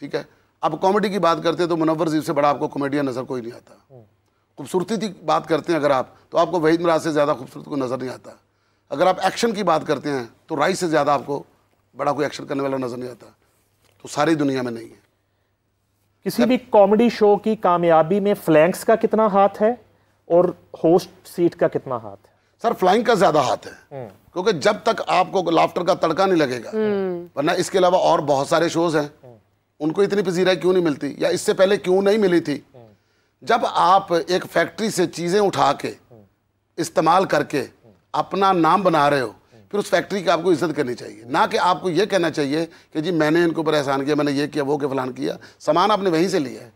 ठीक है। अब कॉमेडी की बात करते हैं तो मुनव्वर ज़ीब से बड़ा आपको कॉमेडियन नज़र कोई नहीं आता। खूबसूरती की बात करते हैं अगर आप, तो आपको वहीद मिराज से ज़्यादा खूबसूरत कोई नज़र नहीं आता। अगर आप एक्शन की बात करते हैं तो राय से ज़्यादा आपको बड़ा कोई एक्शन करने वाला नज़र नहीं आता। तो सारी दुनिया में नहीं है। किसी भी कॉमेडी शो की कामयाबी में फ्लैंक्स का कितना हाथ है और होस्ट सीट का कितना हाथ है? सर, फ्लाइंग का ज़्यादा हाथ है, क्योंकि जब तक आपको लाफ्टर का तड़का नहीं लगेगा, वरना इसके अलावा और बहुत सारे शोज हैं, उनको इतनी पजीराई क्यों नहीं मिलती, या इससे पहले क्यों नहीं मिली थी। जब आप एक फैक्ट्री से चीज़ें उठा के इस्तेमाल करके अपना नाम बना रहे हो, फिर उस फैक्ट्री की आपको इज्जत करनी चाहिए, ना कि आपको ये कहना चाहिए कि जी मैंने इनको ऊपर एहसान किया, मैंने ये किया, वो के फलान किया। सामान आपने वहीं से लिया है।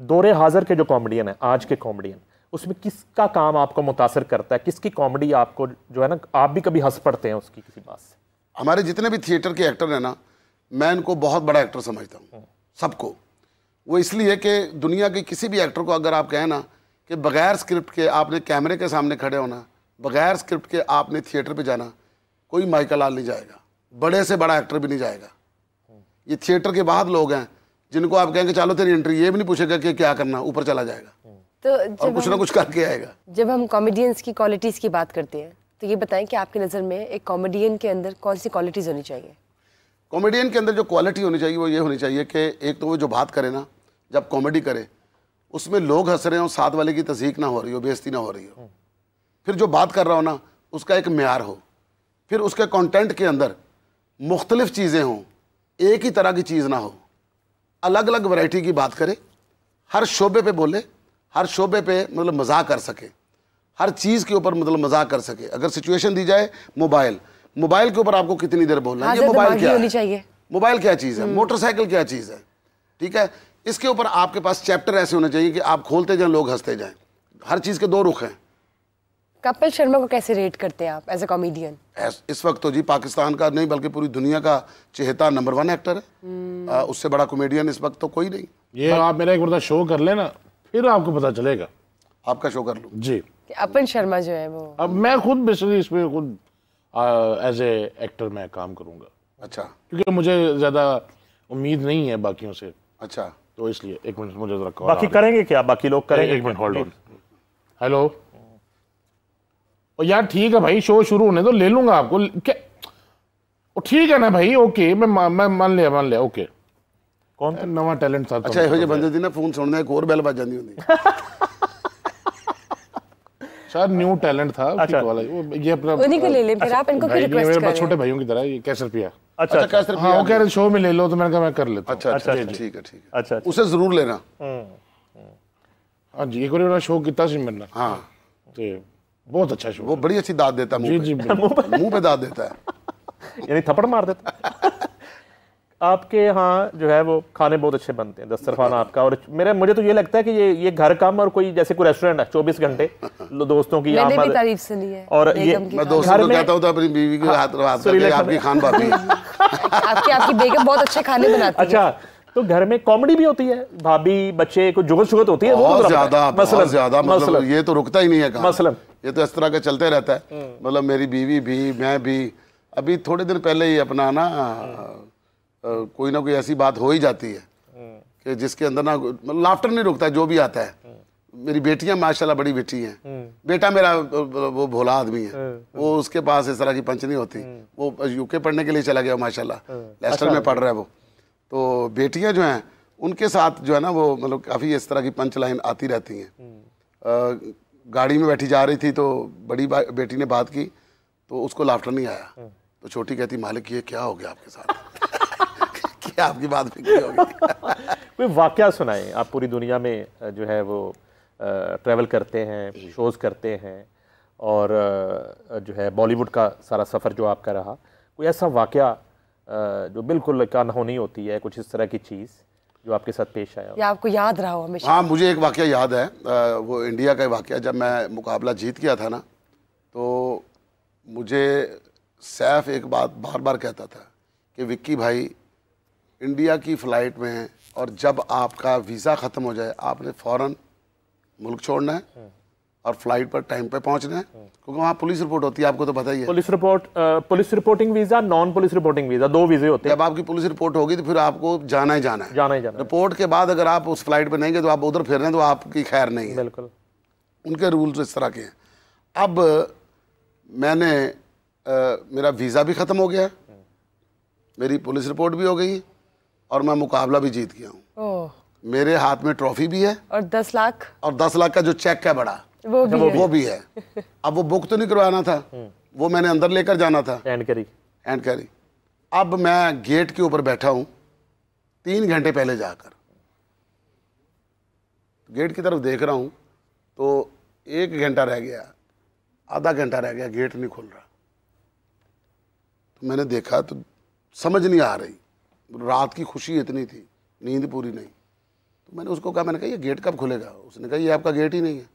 दौरे हाजिर के जो कॉमेडियन है, आज के कॉमेडियन, उसमें किसका काम आपको मुतासर करता है? किसकी कॉमेडी आपको जो है ना, आप भी कभी हंस पड़ते हैं उसकी किसी बात से? हमारे जितने भी थिएटर के एक्टर हैं ना, मैं इनको बहुत बड़ा एक्टर समझता हूँ, सबको। वो इसलिए कि दुनिया के किसी भी एक्टर को अगर आप कहें ना कि बगैर स्क्रिप्ट के आपने कैमरे के सामने खड़े होना, बगैर स्क्रिप्ट के आपने थिएटर पे जाना, कोई माइकल लाल नहीं जाएगा, बड़े से बड़ा एक्टर भी नहीं जाएगा। ये थिएटर के बाद लोग हैं जिनको आप कहेंगे चलो तेरी एंट्री, ये भी नहीं पूछेगा कि क्या करना, ऊपर चला जाएगा तो और कुछ ना कुछ करके आएगा। जब हम कॉमेडियंस की क्वालिटीज़ की बात करते हैं तो ये बताएं कि आपकी नज़र में एक कॉमेडियन के अंदर कौन सी क्वालिटीज़ होनी चाहिए? कॉमेडियन के अंदर जो क्वालिटी होनी चाहिए वो ये होनी चाहिए कि एक तो वो जो बात करे ना, जब कॉमेडी करे उसमें लोग हंस रहे हो, साथ वाले की तज़हीक ना हो रही हो, बेइज्जती ना हो रही हो, फिर जो बात कर रहा हो ना उसका एक म्यार हो, फिर उसके कंटेंट के अंदर मुख्तलिफ चीज़ें हों, एक ही तरह की चीज़ ना हो, अलग अलग वैरायटी की बात करे, हर शोबे पे बोले, हर शोबे पे मतलब मजाक कर सके, हर चीज़ के ऊपर मतलब मजाक कर सके। अगर सिचुएशन दी जाए मोबाइल के ऊपर आपको कितनी देर बोलना है, ये मोबाइल क्या है, मोबाइल क्या चीज़ है, मोटरसाइकिल क्या चीज़ है, ठीक है। इसके ऊपर आपके पास चैप्टर ऐसे होने चाहिए कि आप खोलते जाएं, लोग हंसते जाएं। हर चीज़ के दो रुख हैं। कपिल शर्मा को कैसे रेट करते हैं आप एज ए कॉमेडियन? इस वक्त तो जी पाकिस्तान का नहीं बल्कि पूरी दुनिया का चहेता नंबर 1 एक्टर है। उससे बड़ा कॉमेडियन इस वक्त तो कोई नहीं। ये आप मेरा एक बार शो कर लेना, फिर आपको पता चलेगा। आपका शो कर लूँ जी। अपन शर्मा जो है वो, अब मैं खुद बेसिकली इसमें खुद एज ए एक्टर मैं काम करूंगा। अच्छा, क्योंकि मुझे ज़्यादा उम्मीद नहीं है बाकियों से, अच्छा, तो इसलिए एक मिनट मुझे जरा कॉल बाकी करेंगे क्या, बाकी लोग करेंगे? एक मिनट होल्ड ऑन। हेलो, और यार ठीक है भाई, शो शुरू होने तो ले लूंगा आपको क्या, ठीक है ना भाई, ओके, मैं मान लिया ओके। कौन नवा टैलेंट था? अच्छा, ਇਹੋ ਜਿਹੇ ਬੰਦੇ ਦੀ ਨਾ ਫੋਨ ਸੁਣਦਾ ਇੱਕ ਹੋਰ ਬੈਲ ਵੱਜ ਜਾਂਦੀ ਹੁੰਦੀ। शायद न्यू टैलेंट था। अच्छा, ये अपना उन्हीं को ले लें फिर। आप इनको क्यों रिक्वेस्ट कर रहे हैं? छोटे भाइयों की तरह, ये कैसे रुपया? अच्छा, कैसे हाँ, वो कह रहे शो में ले लो, तो मैंने कहा मैं कर लेता हूँ। अच्छा, ठीक है, अच्छा, उसे जरूर लेना। हाँ जी, एक बार शो किया सी मेरे, हाँ, तो बहुत अच्छा शो, वो बड़ी अच्छी दाद देता है, जी मुंह पे दाद देता है, यानी थप्पड़ मार देता। आपके यहाँ जो है वो खाने बहुत अच्छे बनते हैं, दस्तरखान आपका। और मुझे तो ये लगता है कि ये घर कम और कोई जैसे कोई रेस्टोरेंट है 24 घंटे दोस्तों की मैंने भी तारीफ सुनी है। और ये मैं दोस्तों को कहता हूँ तो अपनी बीवी के हाथ करके आपकी खान भाभी आपकी बेगम बहुत अच्छे खाने बनाती है। अच्छा, तो घर में कॉमेडी भी होती है, भाभी बच्चे को जुगत शुगत होती है? बहुत ज्यादा, मतलब ये तो रुकता ही नहीं है काम। मसलन ये तो इस तरह का चलते रहता है। मतलब मेरी बीवी भी, मैं भी, अभी थोड़े दिन पहले ही अपना ना कोई ना कोई ऐसी बात हो ही जाती है कि जिसके अंदर ना लाफ्टर नहीं रुकता, जो भी आता है। मेरी बेटियां माशाल्लाह बड़ी बेटी हैं, बेटा मेरा वो भोला आदमी है, वो उसके पास इस तरह की पंच नहीं होती। वो यूके पढ़ने के लिए चला गया माशाल्लाह, लेस्टर में पढ़ रहा है वो। तो बेटियां जो हैं उनके साथ जो है ना वो मतलब काफ़ी इस तरह की पंच लाइन आती रहती हैं। गाड़ी में बैठी जा रही थी तो बड़ी बेटी ने बात की तो उसको लाफ्टर नहीं आया, तो छोटी कहती मालिक ये क्या हो गया आपके साथ क्या आपकी बात फिक्री हो गई? कोई वाकया सुनाएं। आप पूरी दुनिया में जो है वो ट्रैवल करते हैं, शोज़ करते हैं, और जो है बॉलीवुड का सारा सफ़र जो आपका रहा, कोई ऐसा वाकया जो बिल्कुल अनहोनी होती है, कुछ इस तरह की चीज़ जो आपके साथ पेश आया या आपको याद रहा हो हमेशा? हाँ, मुझे एक वाकया याद है। वो इंडिया का वाकया, जब मैं मुकाबला जीत गया था ना, तो मुझे सैफ एक बात बार बार कहता था कि विक्की भाई, इंडिया की फ़्लाइट में हैं और जब आपका वीज़ा ख़त्म हो जाए आपने फ़ौरन मुल्क छोड़ना है और फ्लाइट पर टाइम पे पहुंचना है, क्योंकि वहाँ पुलिस रिपोर्ट होती है, आपको तो पता ही है। Police reporting visa, non police reporting visa, 2 वीज़े होते हैं। जब आपकी पुलिस रिपोर्ट होगी तो फिर आपको जाना ही जाना है। रिपोर्ट के बाद अगर आप उस फ्लाइट पर नहीं गए तो आप उधर फिर रहे हैं तो आपकी खैर नहीं है। बिल्कुल, उनके रूल्स इस तरह के हैं। अब मैंने मेरा वीज़ा भी ख़त्म हो गया, मेरी पुलिस रिपोर्ट भी हो गई और मैं मुकाबला भी जीत गया हूँ। मेरे हाथ में ट्रॉफी भी है और 10 लाख, और 10 लाख का जो चेक है बड़ा वो भी है। अब वो बुक तो नहीं करवाना था, वो मैंने अंदर लेकर जाना था, हैंड कैरी। अब मैं गेट के ऊपर बैठा हूँ 3 घंटे पहले जाकर, गेट की तरफ देख रहा हूँ तो 1 घंटा रह गया, आधा घंटा रह गया, गेट नहीं खुल रहा। तो मैंने देखा तो समझ नहीं आ रही, रात की खुशी इतनी थी, नींद पूरी नहीं। तो मैंने उसको कहा, मैंने कहा ये गेट कब खुलेगा? उसने कहा ये आपका गेट ही नहीं है,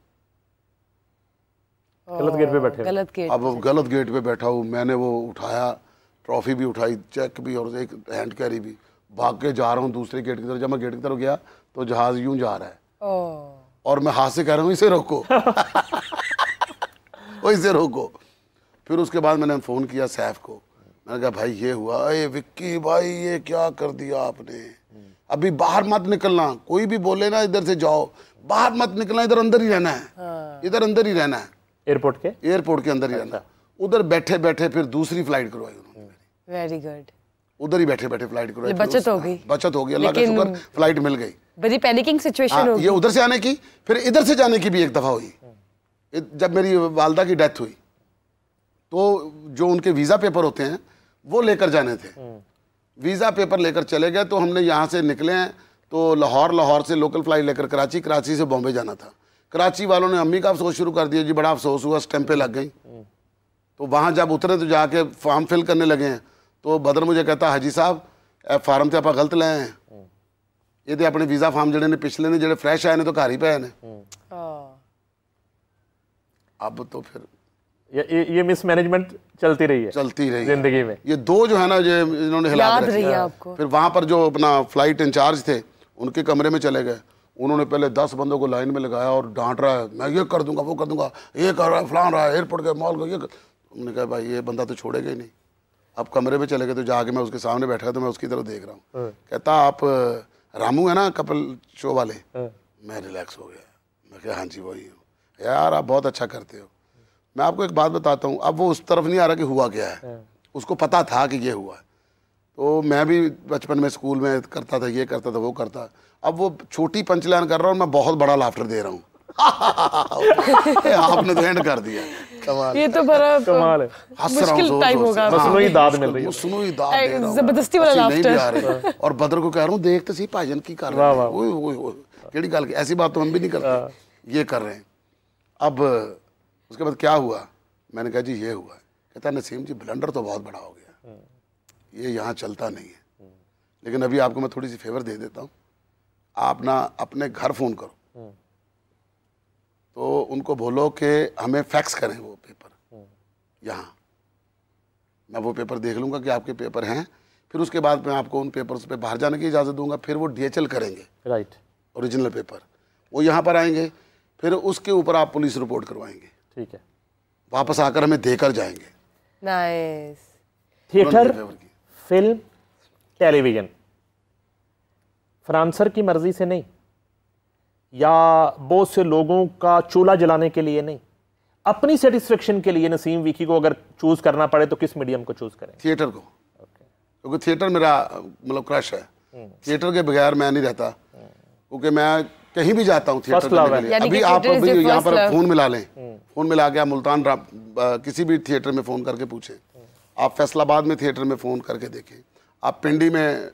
गलत गेट पे बैठे। अब गलत गेट पे बैठा हूँ। मैंने वो उठाया, ट्रॉफी भी उठाई, चेक भी और एक हैंड कैरी भी, भाग के जा रहा हूँ दूसरे गेट की तरफ। जब मैं गेट की तरफ गया तो जहाज़ यूं जा रहा है और मैं हाथ से कह रहा हूँ इसे रोको वो इसे रोको। फिर उसके बाद मैंने फ़ोन किया सैफ को, मैंने कहा भाई ये हुआ, अरे विक्की भाई ये क्या कर दिया आपने, अभी बाहर मत निकलना, कोई भी बोले ना इधर से जाओ, बाहर मत निकलना, इधर अंदर ही रहना है, इधर अंदर ही रहना है, एयरपोर्ट के अंदर ही रहना। उधर बैठे बैठे फिर दूसरी फ्लाइट करवाई उन्होंने, वेरी गुड, उधर ही बैठे बैठे फ्लाइट करवाई, बचत हो गई, बचत हो गई, अल्लाह का शुक्र फ्लाइट मिल गई। बड़ी पैनिकिंग सिचुएशन हो गई। ये उधर से आने की, फिर इधर से जाने की भी एक दफा हुई। जब मेरी वालदा की डेथ हुई तो जो उनके वीजा पेपर होते हैं वो लेकर जाने थे, वीजा पेपर लेकर चले गए। तो हमने यहाँ से निकले हैं तो लाहौर से लोकल फ्लाइट लेकर कराची से बॉम्बे जाना था। कराची वालों ने अम्मी का अफसोस शुरू कर दिया जी, बड़ा अफसोस हुआ, स्टैंपें लग गई। तो वहाँ जब उतरे तो जाके फॉर्म फिल करने लगे हैं तो बदर मुझे कहता हाजी साहब फार्म तो आप गलत ले आए हैं, ये तो अपने वीजा फॉर्म जड़े ने पिछले ने जड़े फ्रैश आए ने तो घर ही पे ने। अब तो फिर ये मिसमैनेजमेंट चलती रही है जिंदगी में। ये दो जो है ना जो इन्होंने हिला याद रही है आपको। फिर वहां पर जो अपना फ्लाइट इंचार्ज थे उनके कमरे में चले गए, उन्होंने पहले 10 बंदों को लाइन में लगाया और डांट रहा है, मैं ये कर दूंगा वो कर दूंगा, ये कर रहा है फलान रहा है, एयरपोर्ट के मॉल का ये हमने कहा भाई ये बंदा तो छोड़ेगा ही नहीं। अब कमरे में चले गए तो जाके मैं उसके सामने बैठा तो मैं उसकी तरफ देख रहा हूँ, कहता आप रामू है ना कपिल शो वाले, मैं रिलैक्स हो गया, मैं कहा हाँ जी वही हूँ। यार आप बहुत अच्छा करते हो। मैं आपको एक बात बताता हूँ, अब वो उस तरफ नहीं आ रहा कि हुआ क्या है, उसको पता था कि ये हुआ है। तो मैं भी बचपन में स्कूल में करता था, ये करता था वो करता, अब वो छोटी पंचलाइन कर रहा हूँ और मैं बहुत बड़ा लाफ्टर दे रहा हूँ आपने तो एंड कर दिया। कमाल, ये तो बड़ा कमाल है, मुश्किल टाइम होगा, सुनोई दाद मिल रही है, सुनोई दाद दे रहा हूं, जबरदस्ती वाला लाफ्टर। और बदर को कह रहा हूँ देख तो सही भाईजान की कर रहे हैं, ओए केड़ी गल की, ऐसी बात तो हम भी नहीं करते, ये कर रहे हैं। अब उसके बाद क्या हुआ, मैंने कहा जी ये हुआ है। कहता नसीम जी ब्लंडर तो बहुत बड़ा हो गया, ये यहाँ चलता नहीं है, लेकिन अभी आपको मैं थोड़ी सी फेवर दे देता हूँ, आप ना अपने घर फ़ोन करो तो उनको बोलो कि हमें फैक्स करें वो पेपर, यहाँ मैं वो पेपर देख लूँगा कि आपके पेपर हैं, फिर उसके बाद मैं आपको उन पेपर्स पे बाहर जाने की इजाज़त दूंगा, फिर वो DHL करेंगे, राइट, ओरिजिनल पेपर, वो यहाँ पर आएंगे, फिर उसके ऊपर आप पुलिस रिपोर्ट करवाएंगे, ठीक है, वापस आकर हमें देकर जाएंगे। नाइस। थिएटर, फिल्म, टेलीविजन फ्रांसर की मर्जी से नहीं, या बहुत से लोगों का चूल्हा जलाने के लिए नहीं, अपनी सेटिस्फेक्शन के लिए नसीम विकी को अगर चूज करना पड़े तो किस मीडियम को चूज करें? थिएटर को, क्योंकि थिएटर मेरा मतलब क्रश है, थिएटर के बगैर मैं नहीं रहता, क्योंकि मैं कहीं भी जाता हूँ थिएटर करने के लिए। अभी आप अभी यहाँ पर फ़ोन मिला लें, फ़ोन मिला के आप मुल्तान किसी भी थिएटर में फ़ोन करके पूछें, आप फैसलाबाद में थिएटर में फ़ोन करके देखें, आप पिंडी में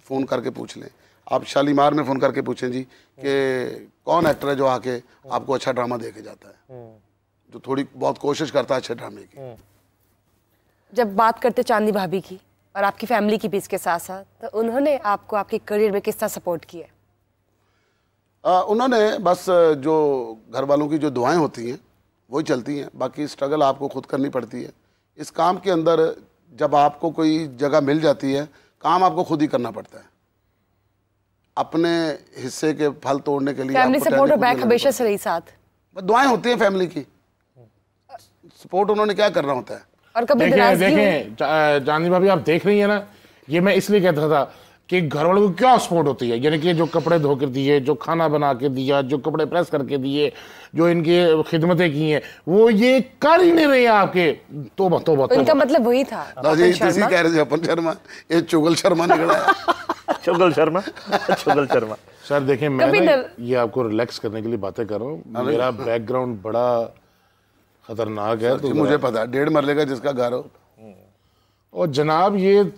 फ़ोन करके पूछ लें, आप शालीमार में फ़ोन करके पूछें जी कि कौन एक्टर है जो आके आपको अच्छा ड्रामा दे के जाता है, जो थोड़ी बहुत कोशिश करता है अच्छे ड्रामे की। जब बात करते चांदनी भाभी की और आपकी फैमिली की भी इसके साथ साथ, तो उन्होंने आपको आपके करियर में किस तरह सपोर्ट किया? उन्होंने बस जो घर वालों की जो दुआएं होती हैं वही चलती हैं, बाकी स्ट्रगल आपको खुद करनी पड़ती है। इस काम के अंदर जब आपको कोई जगह मिल जाती है, काम आपको खुद ही करना पड़ता है, अपने हिस्से के फल तोड़ने के लिए। फैमिली सपोर्ट और बैक हमेशा से रही साथ, दुआएं होती हैं फैमिली की, सपोर्ट उन्होंने क्या करना होता है। और कभी देखें चांदनी भाभी आप देख रही है ना, ये मैं इसलिए कहता था कि घर वालों को क्या सपोर्ट होती है, यानी कि जो कपड़े धो कर दिए, जो खाना बना के दिया, जो कपड़े प्रेस करके दिए, जो इनकी खिदमतें की हैं, वो ये कर ही नहीं रहे आपके। तो उनका मतलब वही था। कह रहे थे अपन शर्मा, ये चुगल शर्मा निकला है। चुगल शर्मा सर देखें, मैं ये आपको रिलैक्स करने के लिए बातें कर रहा हूँ, मेरा बैकग्राउंड बड़ा खतरनाक है, तो मुझे पता है, 1.5 मरले का जिसका घर हो। और जनाब ये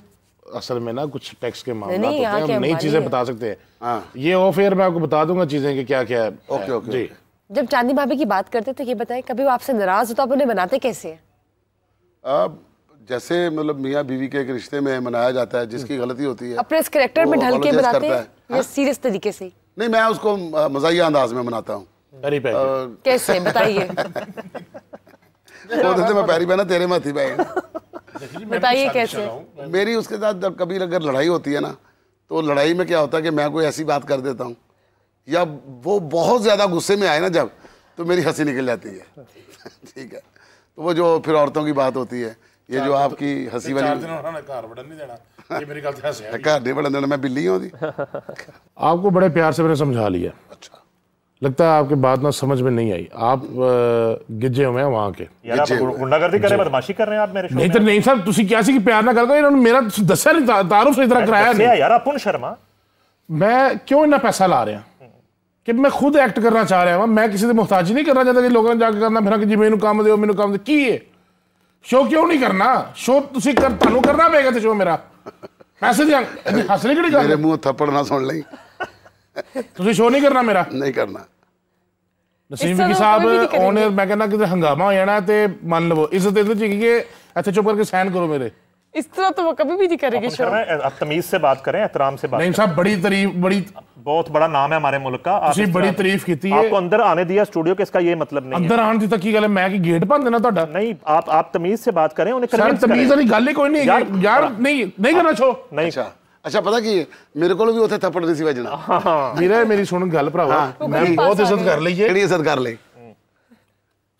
असल में ना कुछ टैक्स के मामले होते हैं, हम नई चीजें बता सकते हैं, ये ऑफ एयर मैं आपको बता दूंगा चीजें कि क्या क्या है। ओके जी। जब चांदनी भाभी की बात करते तो ये बताएं, कभी वो आपसे नाराज हो तो आप उन्हें बनाते कैसे हैं? जैसे मतलब मियाँ बीवी के एक रिश्ते में मनाया जाता है, जिसकी गलती होती है अपने इस कैरेक्टर में ढल के बनाते हैं या सीरियस तरीके से? नहीं, मैं उसको मजाहिया अंदाज में मनाता हूँ। कैसे बताइए? मैं पैरी बहना तेरे में थी बहन, बताइए कैसे? मेरी उसके साथ जब कभी अगर लड़ाई होती है ना, तो लड़ाई में क्या होता है कि मैं कोई ऐसी बात कर देता हूँ या वो बहुत ज़्यादा गुस्से में आए ना जब, तो मेरी हंसी निकल जाती है। ठीक है, तो वो जो फिर औरतों की बात होती है, ये जो आपकी हंसी वाली, घर नहीं बढ़न देना, मैं बिल्ली हूँ। आपको बड़े प्यार से मैंने समझा लिया। अच्छा, लगता है आपकी बात ना समझ में नहीं आई, आप गिज्जे हुए हैं वहां के। यार आप गुंडागर्दी कर रहे हैं, बदमाशी कर रहे हैं आप मेरे शो में। नहीं तो नहीं साहब, तुसी क्या सी कि प्यार ना करते, इन्होंने मेरा दस्या नहीं, तारुफ से इतना कराया नहीं यार। अपुन शर्मा, मैं क्यों इतना पैसा ला रहा कि मैं खुद एक्ट करना चाह रहा हूं, मैं किसी से मुहताजी नहीं करना चाहता कि लोगों ने जाके करना फिर कि जी मैनू काम दो, मैनू काम दो। की है शो क्यों नहीं करना? शो तुसी कर तानू करना पेगा ते शो मेरा पैसे दिया हंसने की मेरे मुंह थप्पड़ ना सुन ली। तुसी शो नहीं करना मेरा, नहीं करना। नसीम विकी साहब ओनर, मैं कहना कि हंगामा हो जाना ते मान लो इज्जत इधर चाहिए कि अच्छा चुप करके साइन करो मेरे। इस तरह तो वो कभी भी नहीं करेंगे शो। आप तमीज से बात करें, एहतराम से बात नहीं साहब, बड़ी तारीफ, बड़ी बहुत बड़ा नाम है हमारे मुल्क का। आपने बड़ी तारीफ की है। आपको अंदर आने दिया स्टूडियो के, इसका ये मतलब नहीं अंदर आने दी तक की गल है, मैं कि गेट बंद देना ਤੁਹਾਡਾ नहीं। आप तमीज से बात करें, उन्हें सर तमीज वाली गल ही कोई नहीं है यार। नहीं करना शो। नहीं अच्छा पता की मेरे को भी उथे थप्पड़ नहीं सी वजना। मेरा मेरी सुन गल भरावा, मैं बहुत इज्जत कर ली है। ਕਿਹੜੀ इज्जत कर ले?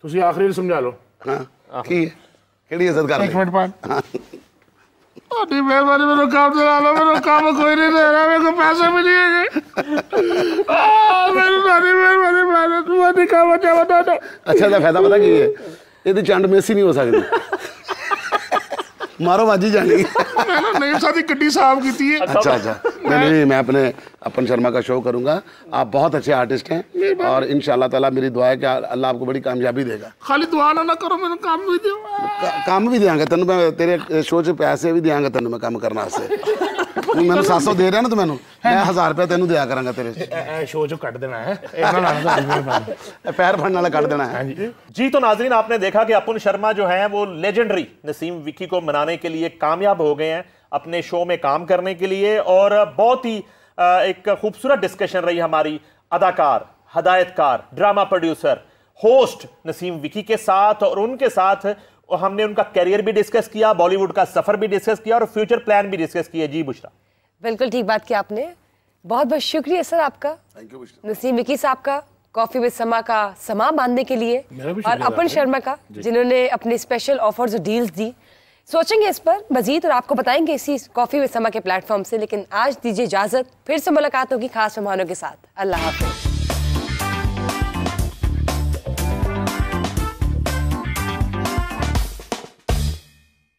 ਤੁਸੀਂ ਆਖਰੀ ਸਮਝਾ ਲਓ। हां की ਕਿਹੜੀ इज्जत कर ले? एक मिनट बाद ਤੁਹਾਡੀ ਮਿਹਰਬਾਨੀ, ਮੈਨੂੰ ਕੰਮ ਤੇ ਲਾ ਲਓ, ਮੈਨੂੰ ਕੰਮ ਕੋਈ ਨਹੀਂ ਦੇ ਰਿਹਾ, ਮੇਰੇ ਕੋਲ ਪੈਸੇ ਵੀ ਨਹੀਂ ਹੈਗੇ। ਮੈਨੂੰ ਤੁਹਾਡੀ ਮਿਹਰਬਾਨੀ, ਮੈਂ ਤੁਹਾਡੀ ਕੰਮ ਚਾਹਦਾ। अच्छा ਦਾ ਫਾਇਦਾ ਪਤਾ ਕੀ ਹੈ? ਇਹਦੀ ਚੰਡ ਮੇਸੀ ਨਹੀਂ ਹੋ ਸਕਦੀ, मारो बाजी जानी। मैंने नहीं साथी गड्डी साफ की है। अच्छा नहीं, मैं अपने अपन शर्मा का शो करूंगा। आप बहुत अच्छे आर्टिस्ट हैं और इंशाल्लाह ताला मेरी दुआ है कि अल्लाह आपको बड़ी कामयाबी देगा। खाली दुआ ना करो, मैंने काम भी दो। काम भी देंगे तेन, मैं तेरे शो च पैसे भी देंगे तेन, मैं काम करने वास्ते। मैंने 700 दे रहा ना, तो मैं 1000 रुपया तेन दिया करांगा तेरे शो चो कट देना है, पैर फड़ने वाला कट देना है। जी तो नाजरीन, आपने देखा कि अपुन शर्मा जो है वो लेजेंडरी नसीम विकी को मनाने के लिए कामयाब हो गए हैं अपने शो में काम करने के लिए। और बहुत ही एक खूबसूरत डिस्कशन रही हमारी अदाकार, हदायतकार, drama producer, host Naseem Vicky के साथ। और उनके साथ हमने उनका कैरियर भी डिस्कस किया, बॉलीवुड का सफर भी डिस्कस किया और फ्यूचर प्लान भी डिस्कस किया। जी बुशरा, बिल्कुल ठीक बात की आपने। बहुत बहुत शुक्रिया सर आपका, थैंक यू नसीम विकी साहब का कॉफी विद समा का समा बांधने के लिए, और अपुन शर्मा का जिन्होंने अपने स्पेशल ऑफर्स और डील्स दी। सोचेंगे इस पर मजीद और आपको बताएंगे इसी कॉफी विद समा के प्लेटफॉर्म से। लेकिन आज दीजिए इजाजत, फिर से मुलाकात होगी खास मेहमानों के साथ। अल्लाह हाफिज।